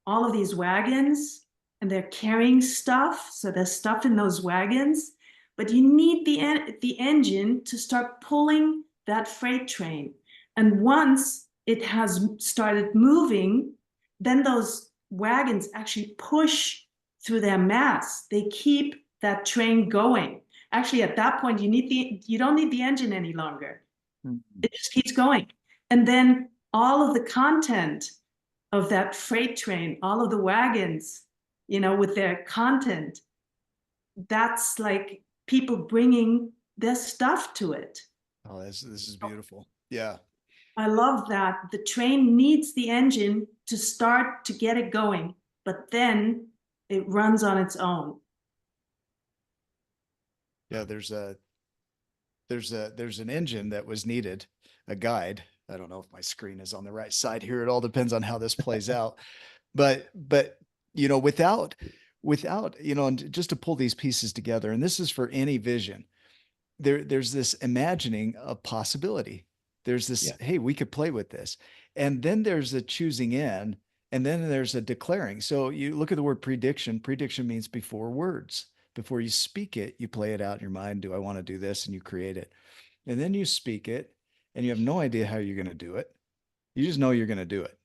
all of these wagons, and they're carrying stuff. So there's stuff in those wagons, but you need the engine to start pulling that freight train. And once it has started moving, then those wagons actually push through their mass. They keep that train going. Actually, at that point, you don't need the engine any longer. Mm-hmm. It just keeps going. And then all of the content of that freight train, all of the wagons, with their content, that's like people bringing their stuff to it. Oh, this is beautiful. Yeah. I love that. The train needs the engine to start to get it going, but then it runs on its own. Yeah. There's an engine that was needed, a guide. I don't know if my screen is on the right side here. It all depends on how this plays out. But without, and just to pull these pieces together, and this is for any vision, there's this imagining of possibility. There's this, Yeah. hey, we could play with this. And then there's a choosing in, and then there's a declaring. So you look at the word prediction. Prediction means before words. Before you speak it, you play it out in your mind. Do I want to do this? And you create it. And then you speak it, and you have no idea how you're going to do it. You just know you're going to do it.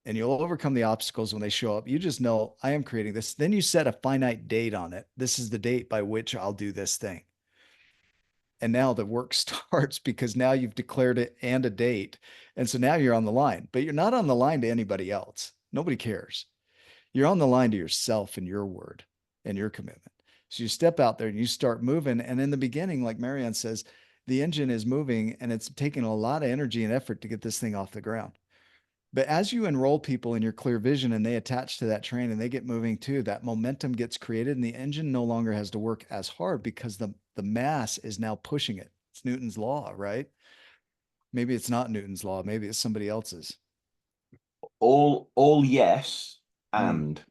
And you'll overcome the obstacles when they show up. You just know I am creating this. Then you set a finite date on it. This is the date by which I'll do this thing. And now the work starts because now you've declared it and a date. And so now you're on the line, but you're not on the line to anybody else. Nobody cares. You're on the line to yourself and your word and your commitment. So you step out there and you start moving. And in the beginning, like Marianne says, the engine is moving and it's taking a lot of energy and effort to get this thing off the ground. But as you enroll people in your clear vision and they attach to that train and they get moving too, that momentum gets created and the engine no longer has to work as hard because the mass is now pushing it. It's Newton's law, right? Maybe it's not Newton's law. Maybe it's somebody else's. All yes, Mm, and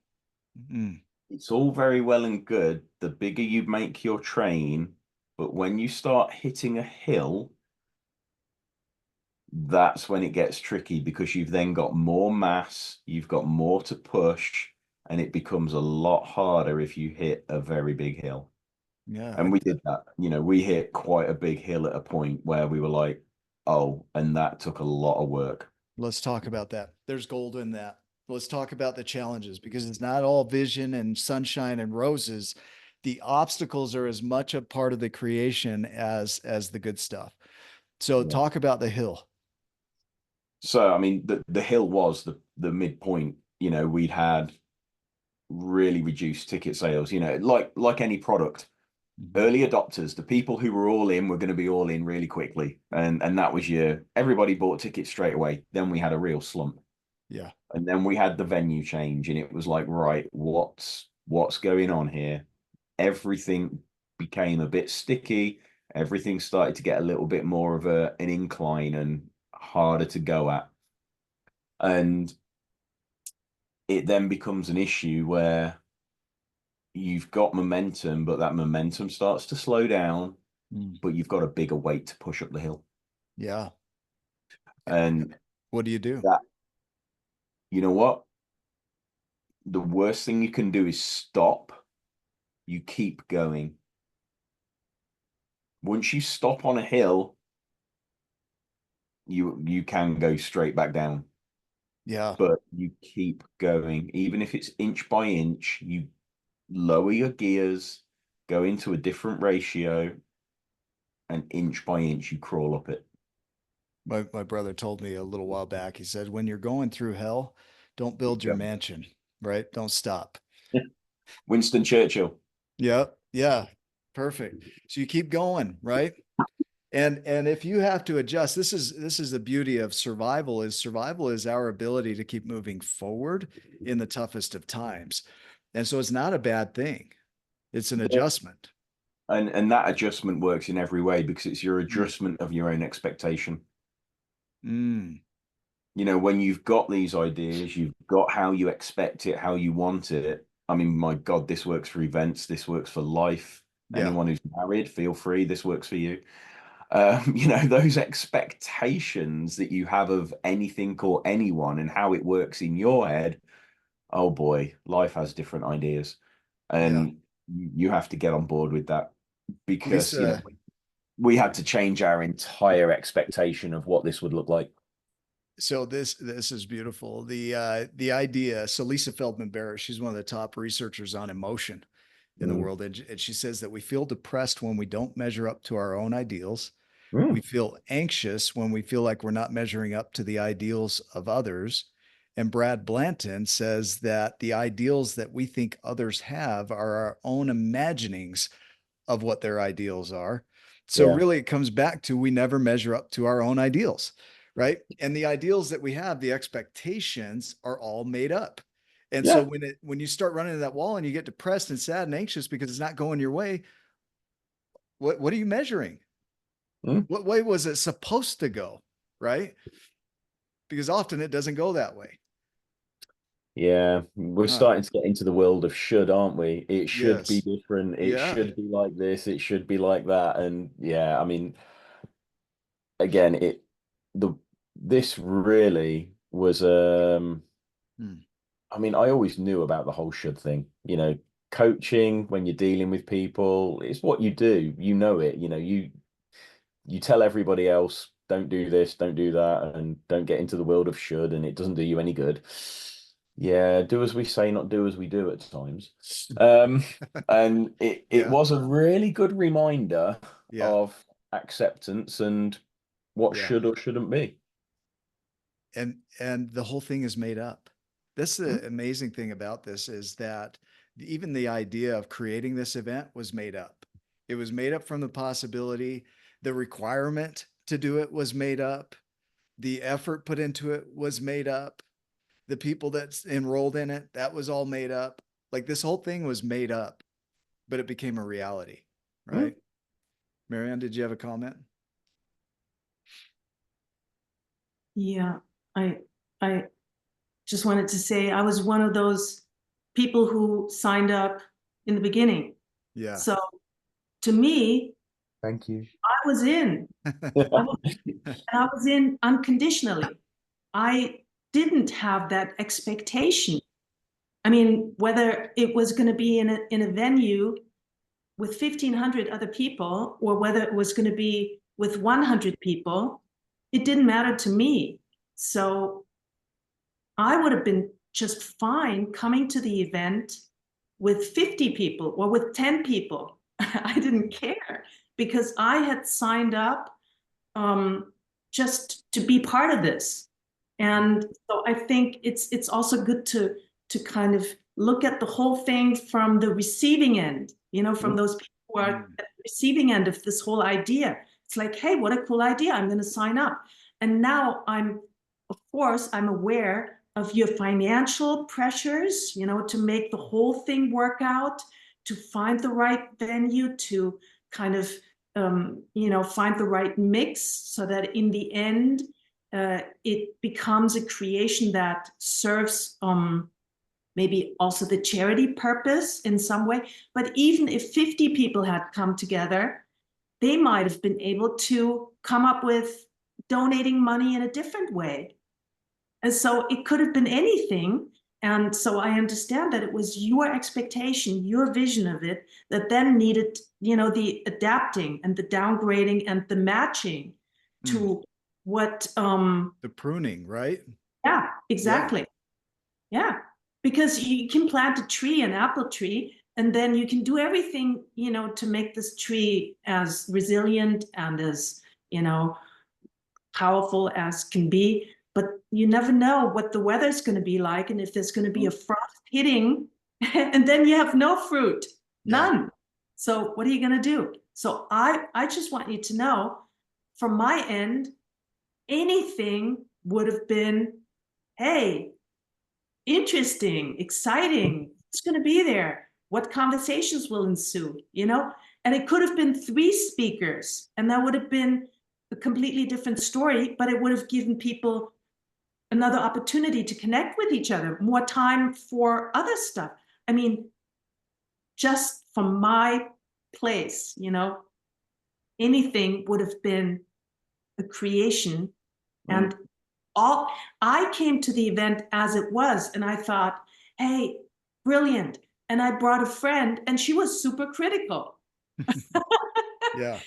mm, it's all very well and good the bigger you make your train, but when you start hitting a hill, that's when it gets tricky because you've then got more mass, you've got more to push, and it becomes a lot harder if you hit a very big hill. yeah. And we did that. We hit quite a big hill at a point where we were like, oh, and that took a lot of work. Let's talk about that. There's gold in that. Let's talk about the challenges because it's not all vision and sunshine and roses. The obstacles are as much a part of the creation as the good stuff. So Yeah. talk about the hill. So I mean, the hill was the midpoint. We'd had really reduced ticket sales. Like any product, early adopters, the people who were all in were going to be all in really quickly, and that was everybody bought tickets straight away. Then we had a real slump, Yeah. and then we had the venue change, and it was like, right, what's going on here? Everything became a bit sticky. Everything started to get a little bit more of an incline and harder to go at. And it then becomes an issue where you've got momentum, but that momentum starts to slow down, Mm. but you've got a bigger weight to push up the hill. Yeah. And What do you do? that, you know what? The worst thing you can do is stop. You keep going. Once you stop on a hill, you can go straight back down, Yeah. but you keep going. Even if it's inch by inch, you lower your gears, go into a different ratio, and inch by inch you crawl up it. My brother told me a little while back, he said, when you're going through hell, don't build your mansion, right? Don't stop. Winston Churchill. Yep. Yeah. Perfect. So you keep going, right? And if you have to adjust, this is the beauty of survival is our ability to keep moving forward in the toughest of times. And so it's not a bad thing. It's an adjustment. And that adjustment works in every way because it's your Mm, adjustment of your own expectation. mm, When you've got these ideas, you've got how you expect it, how you want it. I mean, my God, this works for events, this works for life. yeah. Anyone who's married, feel free, this works for you. Those expectations that you have of anything or anyone and how it works in your head. Oh boy, life has different ideas. Yeah. And you have to get on board with that because, Lisa, we had to change our entire expectation of what this would look like. so this is beautiful. The idea, so Lisa Feldman Barrett, she's one of the top researchers on emotion in the Mm. world. And she says that we feel depressed when we don't measure up to our own ideals. We Mm. feel anxious when we feel like we're not measuring up to the ideals of others. And Brad Blanton says that the ideals that we think others have are our own imaginings of what their ideals are. So Yeah. really it comes back to we never measure up to our own ideals, right? And the ideals that we have, the expectations are all made up. And so Yeah. when you start running into that wall and you get depressed and sad and anxious because it's not going your way, what are you measuring? Mm. What way was it supposed to go? Right? Because often it doesn't go that way. Yeah. We're Huh. starting to get into the world of should, aren't we? It should be Yes. different. It Yeah. should be like this. It should be like that. And yeah, I mean, again, the this really was Hmm. I mean, I always knew about the whole should thing. Coaching when you're dealing with people, it's what you do. You know it. You tell everybody else, don't do this, don't do that, and don't get into the world of should, and it doesn't do you any good. Yeah, do as we say, not do as we do at times. Um, and it Yeah. was a really good reminder Yeah. of acceptance and what Yeah. should or shouldn't be. And the whole thing is made up. That's Mm. the amazing thing about this is that even the idea of creating this event was made up. It was made up from the possibility, the requirement to do it was made up. the effort put into it was made up. The people that's enrolled in it, that was all made up. Like this whole thing was made up, but it became a reality, right? Marianne, did you have a comment? Yeah, I just wanted to say I was one of those people who signed up in the beginning. Yeah. So to me, Thank you. I was in. I was in unconditionally. I didn't have that expectation. I mean, whether it was going to be in a venue with 1,500 other people or whether it was going to be with 100 people, it didn't matter to me. So I would have been just fine coming to the event with 50 people or with 10 people. I didn't care because I had signed up just to be part of this. And so I think it's also good to kind of look at the whole thing from the receiving end, you know, from those people who are at the receiving end of this whole idea. It's like, hey, what a cool idea. I'm going to sign up. And now of course, I'm aware of your financial pressures, you know, to make the whole thing work out, to find the right venue, to kind of you know, find the right mix so that in the end, it becomes a creation that serves maybe also the charity purpose in some way. But even if 50 people had come together, they might have been able to come up with donating money in a different way. And so it could have been anything. And so I understand that it was your expectation, your vision of it that then needed, you know, the adapting and the downgrading and the matching to what the pruning, right? Yeah, exactly. Yeah. Because you can plant a tree, an apple tree, and then you can do everything, you know, to make this tree as resilient and as, you know, powerful as can be. But you never know what the weather's going to be like and if there's going to be a frost hitting and then you have no fruit, none. So what are you going to do? So I just want you to know from my end, anything would have been, hey, interesting, exciting, it's going to be there. What conversations will ensue, you know? And it could have been 3 speakers and that would have been a completely different story, but it would have given people another opportunity to connect with each other, more time for other stuff. I mean, just from my place, you know, anything would have been a creation. And I came to the event as it was, and I thought, hey, brilliant. And I brought a friend, and she was super critical. Yeah.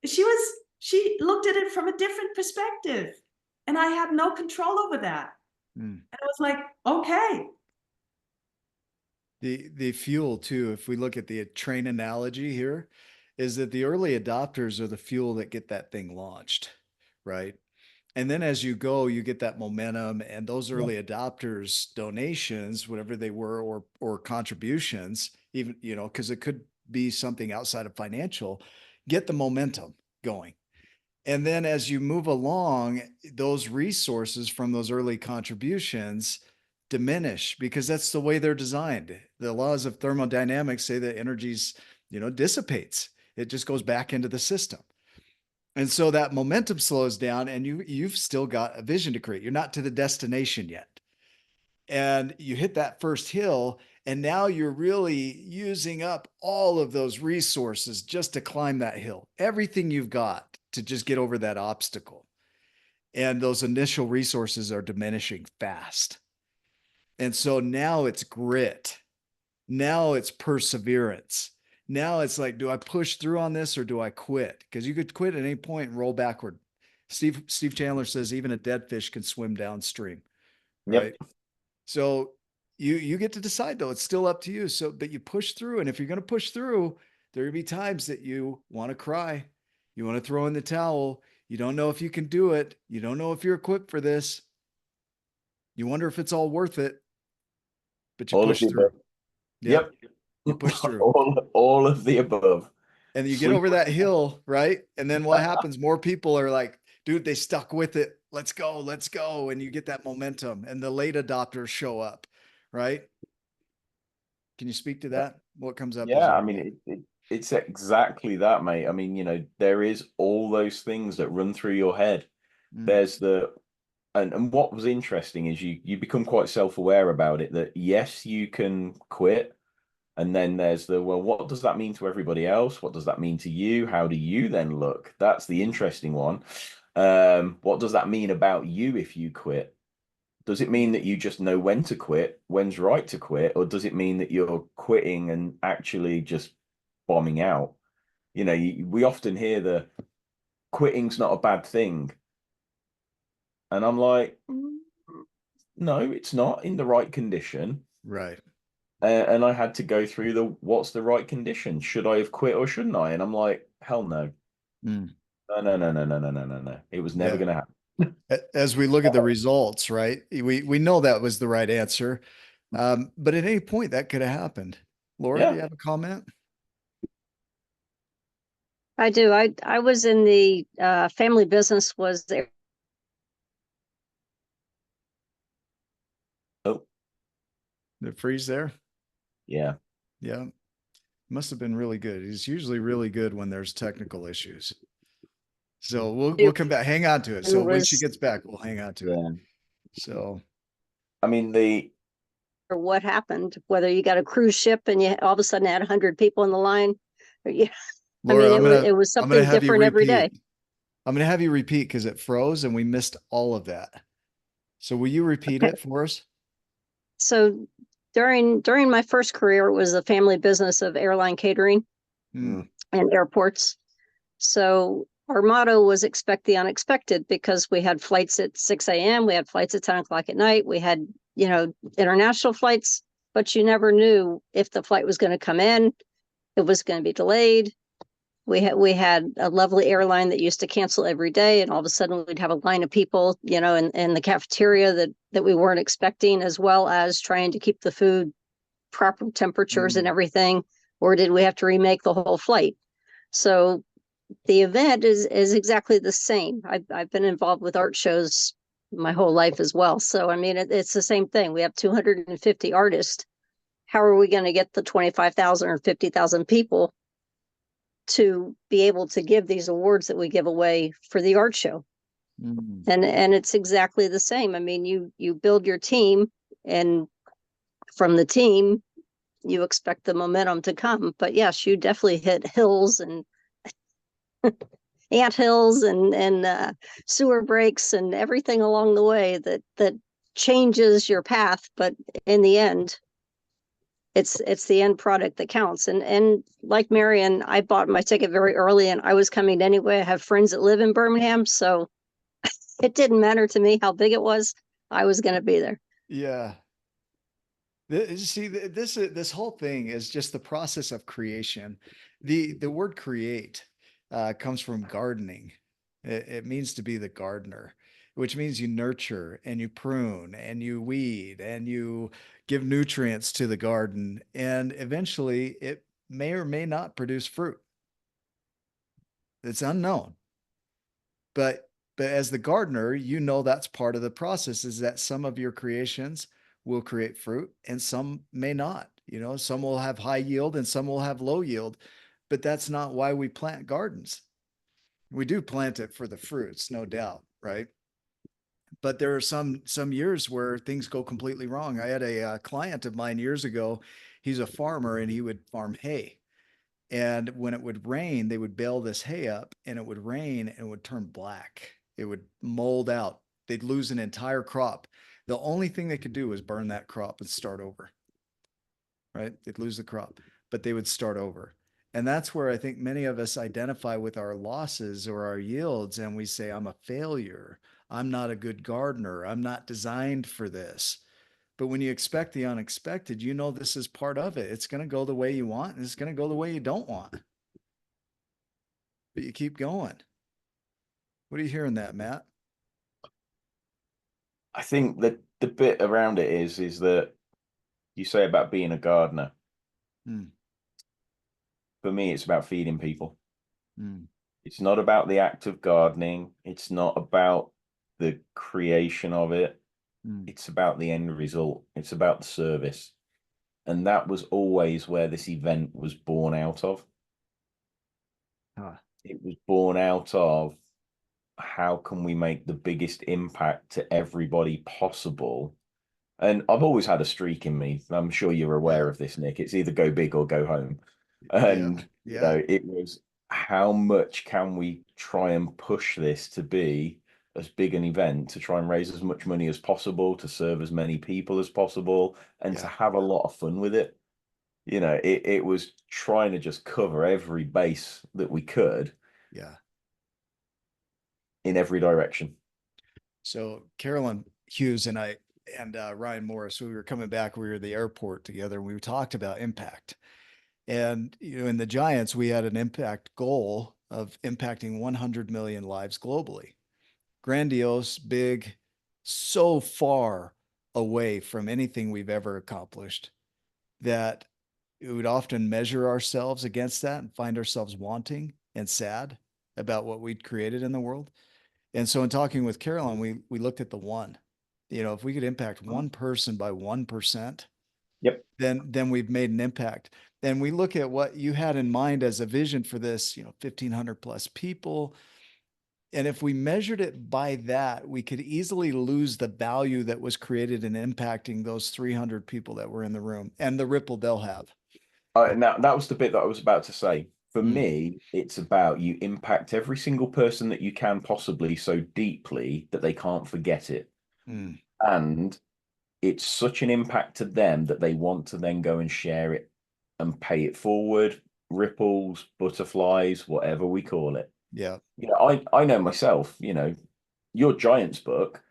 She looked at it from a different perspective, and I had no control over that. And I was like, okay. The fuel too, if we look at the train analogy here, is that the early adopters are the fuel that get that thing launched, right? And then as you go, you get that momentum, and those early adopters donations, whatever they were, or contributions, even, you know, because it could be something outside of financial, get the momentum going. And then as you move along, those resources from those early contributions diminish because that's the way they're designed. The laws of thermodynamics say that energy's, you know, dissipates. It just goes back into the system. And so that momentum slows down and you've still got a vision to create. You're not to the destination yet. And you hit that first hill and now you're really using up all of those resources just to climb that hill. Everything you've got to just get over that obstacle. And those initial resources are diminishing fast. And so now it's grit. Now it's perseverance. Now it's like, do I push through on this or do I quit? Because you could quit at any point and roll backward. Steve Chandler says even a dead fish can swim downstream. Right. Yep. So you get to decide though. It's still up to you. So, but you push through. And if you're going to push through, there will be times that you want to cry. You want to throw in the towel. You don't know if you can do it. You don't know if you're equipped for this. You wonder if it's all worth it, but you push through. Yep. You push through. all of the above. And you get over that hill, right? And then what happens? More people are like dude, they stuck with it. Let's go. And you get that momentum, and the late adopters show up, right? Can you speak to that? What comes up? Yeah, I mean, it's exactly that, mate. I mean, there is all those things that run through your head. There's and what was interesting is you become quite self-aware about it, that yes, you can quit. And then there's well, what does that mean to everybody else? What does that mean to you? How do you then look? That's the interesting one. What does that mean about you if you quit? Does it mean that you just know when to quit, when's right to quit, or does it mean that you're quitting and actually just bombing out? We often hear the quitting's not a bad thing. And I'm like, no, it's not, in the right condition. Right. And I had to go through what's the right condition? Should I have quit or shouldn't I? And I'm like, hell no. No. It was never going to happen. As we look at the results, right? We know that was the right answer. But at any point that could have happened. Laura, do you have a comment? I do. I was in the family business, was there. Oh. The freeze there? Yeah. Yeah. Must have been really good. He's usually really good when there's technical issues. So we'll come back. Hang on to it. So when she gets back, we'll hang on to it. So, I mean, or what happened, whether you got a cruise ship and you all of a sudden had 100 people in the line, or Laura, I mean, it was something different every day. I'm going to have you repeat because it froze and we missed all of that. So will you repeat it for us? So during my first career, it was a family business of airline catering and airports. So our motto was expect the unexpected, because we had flights at 6 a.m. We had flights at 10 o'clock at night. We had, international flights, but you never knew if the flight was going to come in, it was going to be delayed. We had a lovely airline that used to cancel every day, and all of a sudden we'd have a line of people, in the cafeteria that we weren't expecting, as well as trying to keep the food proper temperatures and everything. Or did we have to remake the whole flight? So the event is exactly the same. I've been involved with art shows my whole life as well. So, I mean, it's the same thing. We have 250 artists. How are we going to get the 25,000 or 50,000 people to be able to give these awards that we give away for the art show? And it's exactly the same. I mean, you build your team, and from the team, you expect the momentum to come. But yes, you definitely hit hills and ant hills and sewer breaks and everything along the way that changes your path. But in the end, it's the end product that counts. And like Marion, I bought my ticket very early, and I was coming anyway. I have friends that live in Birmingham, so it didn't matter to me how big it was. I was going to be there. Yeah. See, this whole thing is just the process of creation. The word create comes from gardening. It means to be the gardener, which means you nurture and you prune and you weed and you give nutrients to the garden, and eventually it may or may not produce fruit. It's unknown. But as the gardener, that's part of the process, is that some of your creations will create fruit and some may not. Some will have high yield and some will have low yield, but that's not why we plant gardens. We do plant it for the fruits, no doubt, right? But there are some years where things go completely wrong. I had a client of mine years ago. He's a farmer and he would farm hay. And when it would rain, they would bale this hay up, and it would rain and it would turn black. It would mold out. They'd lose an entire crop. The only thing they could do was burn that crop and start over, right? They'd lose the crop, but they would start over. And that's where I think many of us identify with our losses or our yields. And we say, I'm a failure. I'm not a good gardener. I'm not designed for this. But when you expect the unexpected, this is part of it. It's going to go the way you want, and it's going to go the way you don't want. But you keep going. What are you hearing that, Matt? I think that the bit around it is that you say about being a gardener. For me, it's about feeding people. It's not about the act of gardening. It's not about the creation of it. Mm. It's about the end result. It's about the service. And that was always where this event was born out of. Huh. It was born out of how can we make the biggest impact to everybody possible. And I've always had a streak in me. I'm sure you're aware Yeah. of this, Nick. It's either go big or go home. Yeah. And, Yeah. it was how much can we try and push this to be as big an event, to try and raise as much money as possible, to serve as many people as possible, and to Yeah. have a lot of fun with it. It was trying to just cover every base that we could Yeah. in every direction. So Carolyn Hughes and I and Ryan Morris, we were coming back. We were at the airport together, and we talked about impact. And in the Giants, we had an impact goal of impacting 100 million lives globally. Grandiose, big, so far away from anything we've ever accomplished that we would often measure ourselves against that and find ourselves wanting and sad about what we'd created in the world. And so in talking with Carolyn, we looked at the one. If we could impact one person by 1%, Yep. then we've made an impact. And we look at what you had in mind as a vision for this, 1,500 plus people. And if we measured it by that, we could easily lose the value that was created in impacting those 300 people that were in the room and the ripple they'll have. Now, that was the bit that I was about to say. For Mm. me, it's about you impact every single person that you can possibly so deeply that they can't forget it. Mm. And it's such an impact to them that they want to then go and share it and pay it forward, ripples, butterflies, whatever we call it. Yeah. I know myself, your Giants book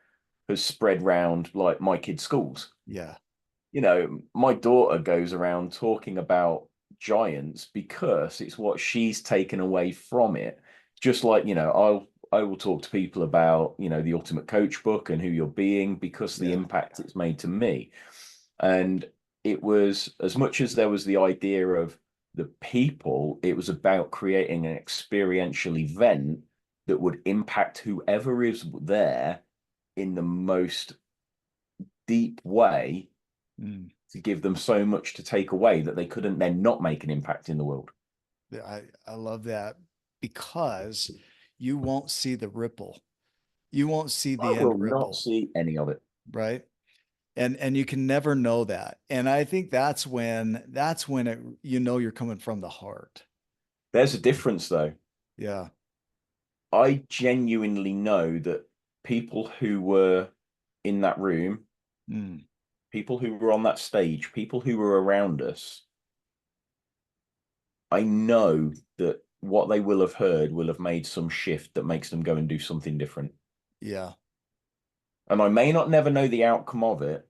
has spread round like my kids' schools. Yeah. My daughter goes around talking about Giants because it's what she's taken away from it. Just like, I will talk to people about, the Ultimate Coach book and who you're being because the Yeah. impact it's made to me. And it was, as much as there was the idea of the people, it was about creating an experiential event that would impact whoever is there in the most deep way, Mm. to give them so much to take away that they couldn't then not make an impact in the world. I love that because you won't see the ripple. You won't see the I end will not ripple, see any of it. right? And you can never know that. And I think that's when it, you're coming from the heart. There's a difference though. Yeah. I genuinely know that people who were in that room, Mm. people who were on that stage, people who were around us, I know that what they will have heard will have made some shift that makes them go and do something different. Yeah. And I may not never know the outcome of it,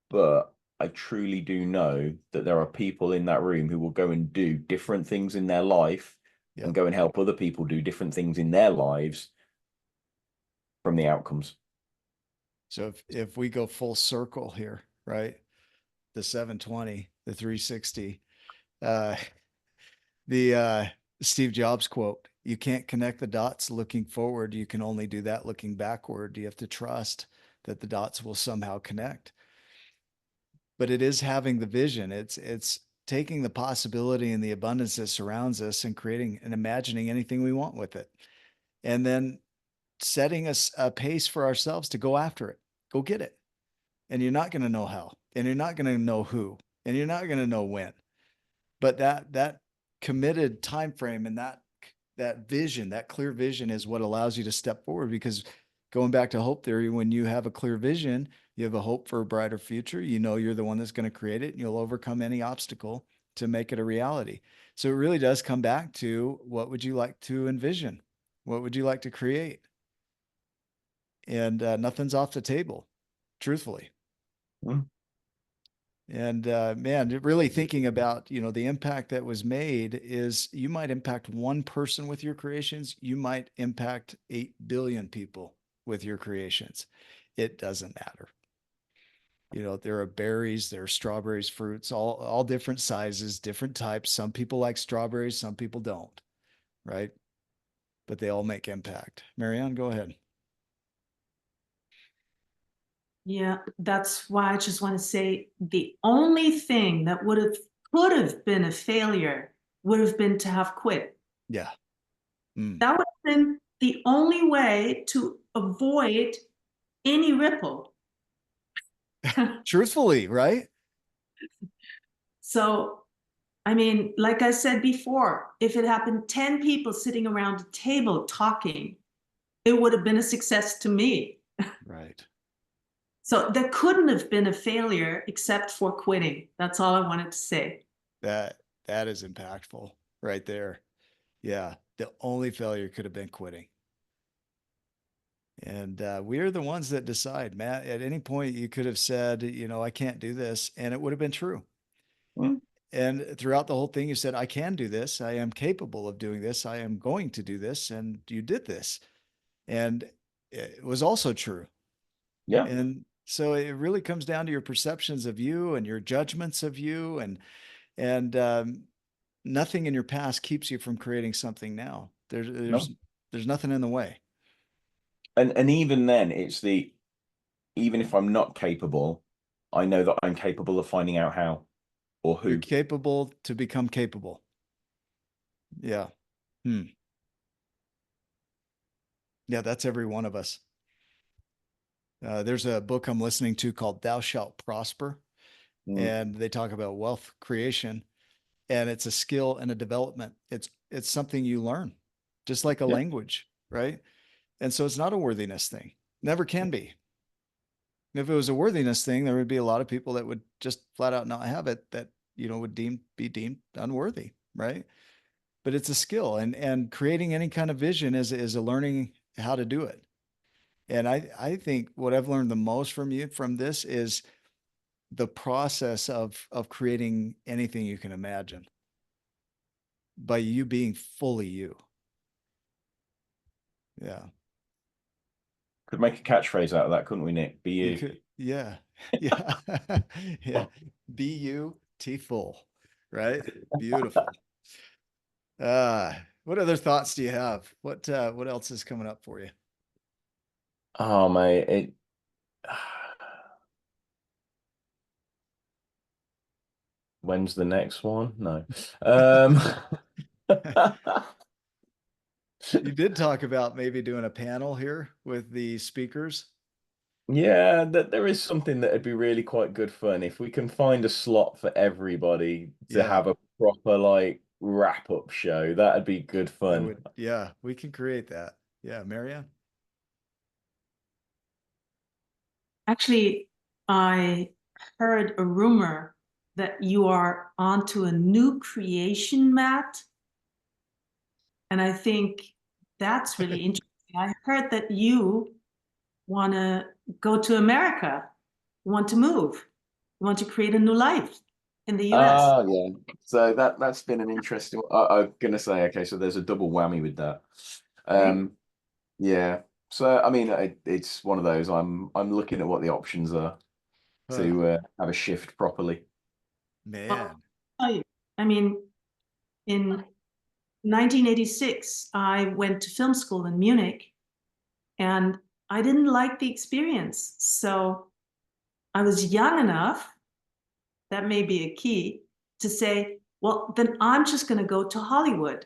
but I truly do know that there are people in that room who will go and do different things in their life Yep. and go and help other people do different things in their lives from the outcomes. So if we go full circle here, right? The 720, the 360, the Steve Jobs quote, you can't connect the dots looking forward. You can only do that looking backward. You have to trust that the dots will somehow connect. But it is having the vision. It's taking the possibility and the abundance that surrounds us and creating and imagining anything we want with it. And then setting us a pace for ourselves to go after it, go get it. And you're not going to know how, and you're not going to know who, and you're not going to know when. But that committed time frame and that vision, that clear vision is what allows you to step forward. Because going back to hope theory, when you have a clear vision, you have a hope for a brighter future. You're the one that's going to create it, and you'll overcome any obstacle to make it a reality. So it really does come back to, what would you like to envision? What would you like to create? And nothing's off the table, truthfully. Mm. And man, really thinking about, the impact that was made is, you might impact one person with your creations. You might impact 8 billion people with your creations. It doesn't matter. There are berries, there are strawberries, fruits, all different sizes, different types. Some people like strawberries, some people don't. right? But they all make impact. Marianne, go ahead. Yeah, that's why I just want to say the only thing that could have been a failure would have been to have quit. Yeah. That would have been the only way to avoid any ripple. Truthfully, right? So, I mean, like I said before, if it happened 10 people sitting around a table talking, it would have been a success to me. Right. So there couldn't have been a failure except for quitting. That's all I wanted to say. That is impactful right there. Yeah. The only failure could have been quitting. And we are the ones that decide, Matt. At any point, you could have said, you know, I can't do this, and it would have been true. Mm. And throughout the whole thing, you said, I can do this. I am capable of doing this. I am going to do this. And you did this. And it was also true. Yeah. And so it really comes down to your perceptions of you and your judgments of you, and nothing in your past keeps you from creating something now. No. There's nothing in the way. And even then, even if I'm not capable, I know that I'm capable of finding out how or who. You're capable to become capable. Yeah. Yeah, that's every one of us. There's a book I'm listening to called Thou Shalt Prosper, and they talk about wealth creation, and it's a skill and a development. It's something you learn, just like a language, right? And so it's not a worthiness thing. Never can be. If it was a worthiness thing, there would be a lot of people that would just flat out not have it, that, you know, would be deemed unworthy, right? But it's a skill, and creating any kind of vision is a learning how to do it. And I think what I've learned the most from you from this is the process of creating anything you can imagine by you being fully you. Yeah. Could make a catchphrase out of that, couldn't we, Nick? Be you. You could, yeah. Yeah. Yeah. Be you, T full. Right? Beautiful. What other thoughts do you have? What else is coming up for you? Oh, mate, when's the next one? No. You did talk about maybe doing a panel here with the speakers. Yeah, that there is something that would be really quite good fun if we can find a slot for everybody to have a proper like wrap-up show. That'd be good fun. Yeah, we can create that. Yeah, Marianne. Actually, I heard a rumor that you are onto a new creation, Matt. And I think that's really interesting. I heard that you want to go to America, you want to move, you want to create a new life in the US. Oh yeah. So that's been an interesting. I'm gonna say okay. So there's a double whammy with that. Yeah. So I mean, it's one of those. I'm looking at what the options are to have a shift properly. Man. I mean, in 1986, I went to film school in Munich, and I didn't like the experience. So I was young enough, that may be a key, to say, well, then I'm just going to go to Hollywood.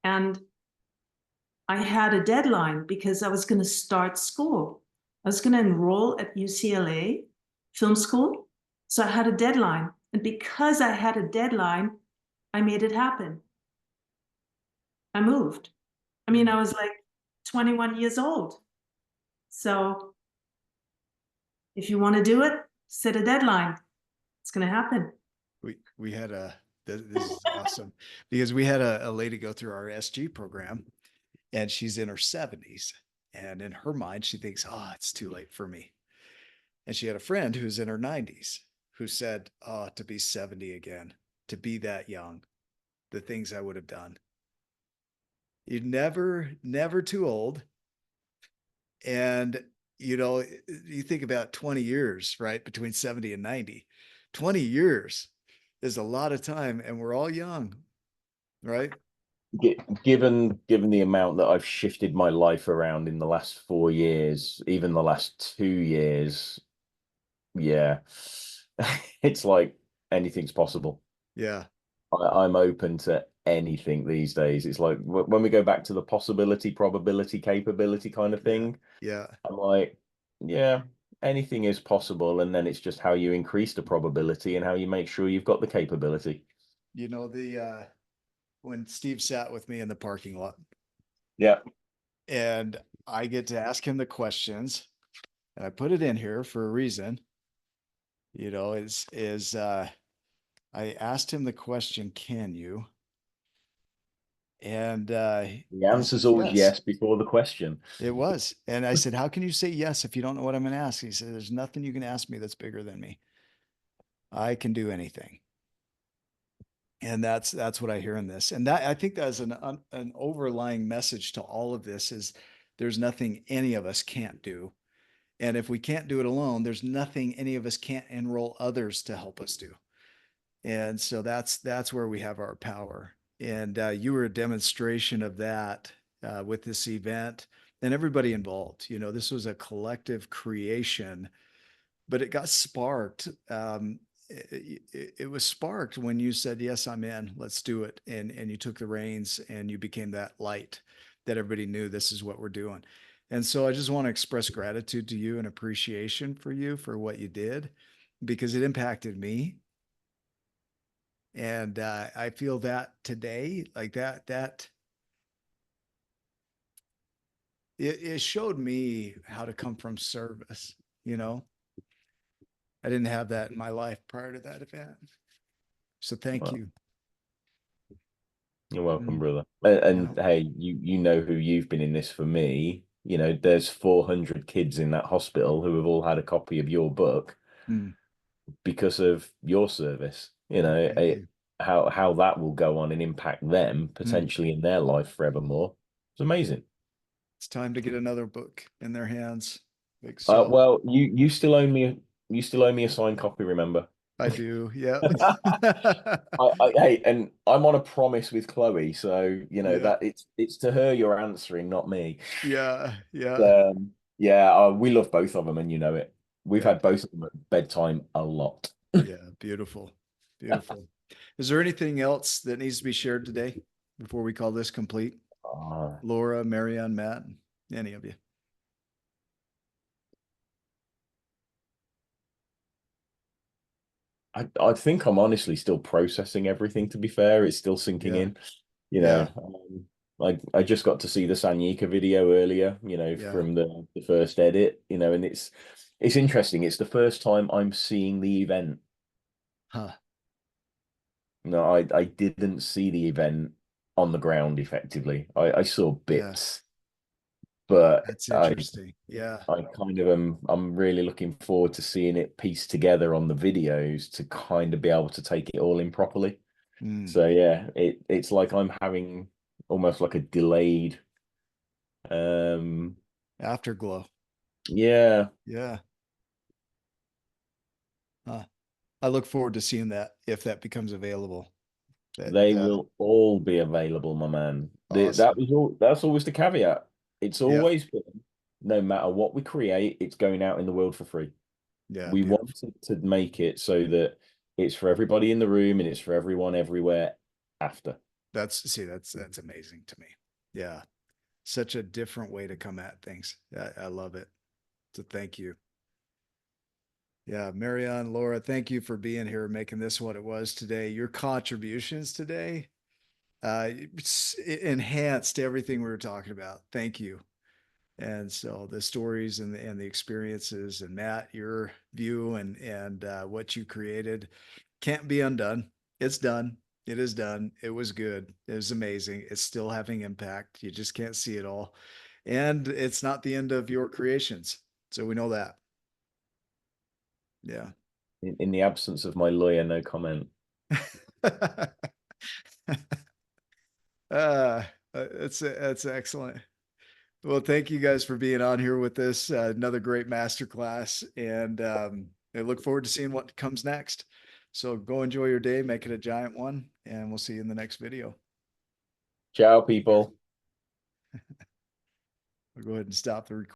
And I had a deadline because I was going to start school. I was going to enroll at UCLA film school. So I had a deadline. And because I had a deadline, I made it happen. I moved. I mean, I was like 21 years old. So if you want to do it, set a deadline. It's going to happen. We had this is awesome, because we had a lady go through our SG program, and she's in her 70s, and in her mind she thinks, oh, it's too late for me. And she had a friend who's in her 90s who said, oh, to be 70 again, to be that young, the things I would have done. You're never too old. And you know, you think about 20 years, right, between 70 and 90. 20 years is a lot of time, and we're all young, right? given the amount that I've shifted my life around in the last 4 years, even the last 2 years, yeah, it's like anything's possible. Yeah. I'm open to anything these days. It's like when we go back to the possibility, probability, capability kind of thing, Yeah. I'm like, yeah, anything is possible. And then it's just how you increase the probability and how you make sure you've got the capability. You know, when Steve sat with me in the parking lot Yeah. and I get to ask him the questions, and I put it in here for a reason, you know, I asked him the question, can you? And The he said, answer's always yes. yes before the question. It was. And I said, how can you say yes if you don't know what I'm going to ask? He said, there's nothing you can ask me that's bigger than me. I can do anything. And that's what I hear in this. And that, I think that's an overlying message to all of this is there's nothing any of us can't do. And if we can't do it alone, there's nothing any of us can't enroll others to help us do. And so that's where we have our power. And you were a demonstration of that with this event and everybody involved. You know, this was a collective creation, but it got sparked. It was sparked when you said, "Yes, I'm in. Let's do it." And you took the reins and you became that light that everybody knew this is what we're doing. And so I just want to express gratitude to you and appreciation for you for what you did because it impacted me and I feel that today like that it showed me how to come from service, you know. I didn't have that in my life prior to that event, so thank Well, you. you're welcome, Mm, brother. yeah. And hey, you know who you've been in this for me. You know, there's 400 kids in that hospital who have all had a copy of your book Mm, because of your service. You know, thank you. how that will go on and impact them Mm, potentially in their life forevermore. It's amazing. it's time to get another book in their hands. Like so Well, you still owe me a signed copy, remember? I do. Yeah. Hey, and I'm on a promise with Chloe, so you know Yeah. that it's to her you're answering, not me. Yeah. Yeah. Yeah, we love both of them, and you know it. We've Yeah. had both of them at bedtime a lot. Yeah. Beautiful. Beautiful. Is there anything else that needs to be shared today before we call this complete? Uh, Laura, Marianne, Matt, any of you? I think I'm honestly still processing everything. To be fair, it's still sinking Yeah. in. You know, Yeah. I just got to see the Sanyika video earlier. You know, Yeah. from the first edit. You know, and it's interesting. It's the first time I'm seeing the event. Huh. No, I didn't see the event on the ground effectively. I saw Yeah. bits, but That's interesting. Yeah. I kind of I'm really looking forward to seeing it pieced together on the videos to kind of be able to take it all in properly. Mm. So yeah, it's like I'm having almost like a delayed um Afterglow. yeah, Yeah. Huh. I look forward to seeing that if that becomes available. That they will all be available, my man. That awesome. was all that's always the caveat. It's Yeah. always been no matter what we create, it's going out in the world for free. Yeah. We Beautiful. wanted to make it so that it's for everybody in the room and it's for everyone everywhere after. That's amazing to me. Yeah. Such a different way to come at things. I love it. So thank you. Yeah, Marianne, Laura, thank you for being here, making this what it was today. Your contributions today enhanced everything we were talking about. Thank you. And so the stories and the experiences and Matt, your view and what you created can't be undone. It's done. It is done. It was good. It was amazing. It's still having impact. You just can't see it all. And it's not the end of your creations. So we know that. Yeah. In the absence of my lawyer, no comment. uh, that's excellent. Well, thank you guys for being on here with us. Another great masterclass, and I look forward to seeing what comes next. So go enjoy your day, make it a giant one, and we'll see you in the next video. Ciao, people. I'll go ahead and stop the recording.